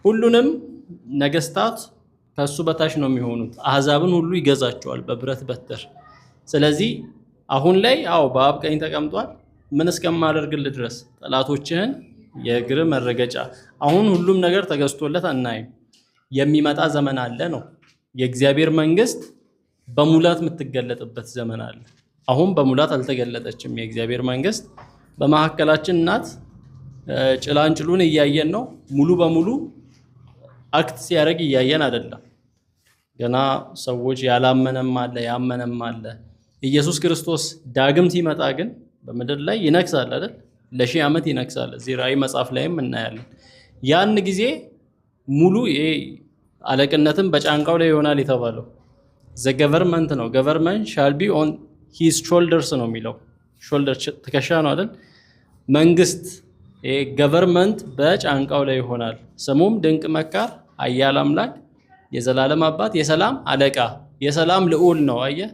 ሁሉንም ነገስታት ከሱ በታች ነው የሚሆኑት። አሕዛብን ሁሉ ይገዛቸዋል በብረት በትር። ስለዚህ አሁን ላይ በአብ ቀኝ ተቀምጧል። ምን እስከማደርግልህ ድረስ ጠላቶችህን የእግር መረገጫ። አሁን ሁሉም ነገር ተገዝቶለት አናይም። የሚመጣ ዘመን አለ ነው። የእግዚአብሔር መንግስት በሙላት የምትገለጥበት ዘመን አለ። አሁን በሙላት አልተገለጠችም የእግዚአብሔር መንግስት። በመካከላችን ናት። ጭላንጭሉን እያየን ነው። ሙሉ በሙሉ አክት ሲያደርግ እያየን አይደለም። ገና ሰዎች ያላመነም አለ ያመነም አለ። ኢየሱስ ክርስቶስ ዳግም ሲመጣ ግን በምድር ላይ ይነግሳል አይደል? ለ1000 ዓመት ይነግሳል። እዚህ ራእይ መጽሐፍ ላይም እናያለን። ያን ጊዜ ሙሉ ይሄ አለቅነትም በጫንቃው ላይ ይሆናል የተባለው ዘ ገቨርንመንት ነው። ገቨርንመንት ሻል ቢ ኦን ሂዝ ሾልደርስ ነው የሚለው። ሾልደር ትከሻ ነው አይደል? መንግስት ገቨርንመንት በጫንቃው ላይ ይሆናል። ስሙም ድንቅ መካር፣ ኃያል አምላክ፣ የዘላለም አባት፣ የሰላም አለቃ፣ የሰላም ልዑል ነው። አየህ፣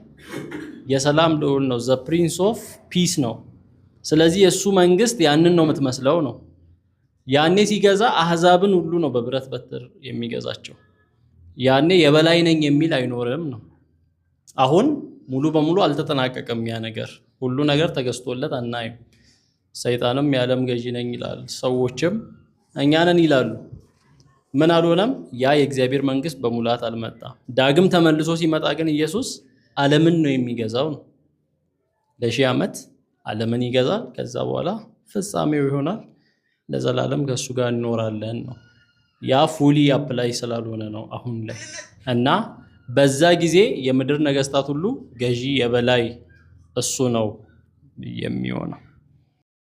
የሰላም ልዑል ነው። ዘ ፕሪንስ ኦፍ ፒስ ነው። ስለዚህ የእሱ መንግስት ያንን ነው የምትመስለው ነው። ያኔ ሲገዛ አህዛብን ሁሉ ነው በብረት በትር የሚገዛቸው። ያኔ የበላይ ነኝ የሚል አይኖርም ነው። አሁን ሙሉ በሙሉ አልተጠናቀቀም ያ ነገር። ሁሉ ነገር ተገዝቶለት አናይም። ሰይጣንም የዓለም ገዢ ነኝ ይላል፣ ሰዎችም እኛ ነን ይላሉ። ምን አልሆነም። ያ የእግዚአብሔር መንግስት በሙላት አልመጣም። ዳግም ተመልሶ ሲመጣ ግን ኢየሱስ ዓለምን ነው የሚገዛው ነው። ለ1000 ዓመት ዓለምን ይገዛል። ከዛ በኋላ ፍጻሜው ይሆናል። ለዘላለም ከእሱ ጋር እንኖራለን ነው። ያ ፉሊ አፕላይ ስላልሆነ ነው አሁን ላይ እና በዛ ጊዜ የምድር ነገስታት ሁሉ ገዢ የበላይ እሱ ነው የሚሆነው።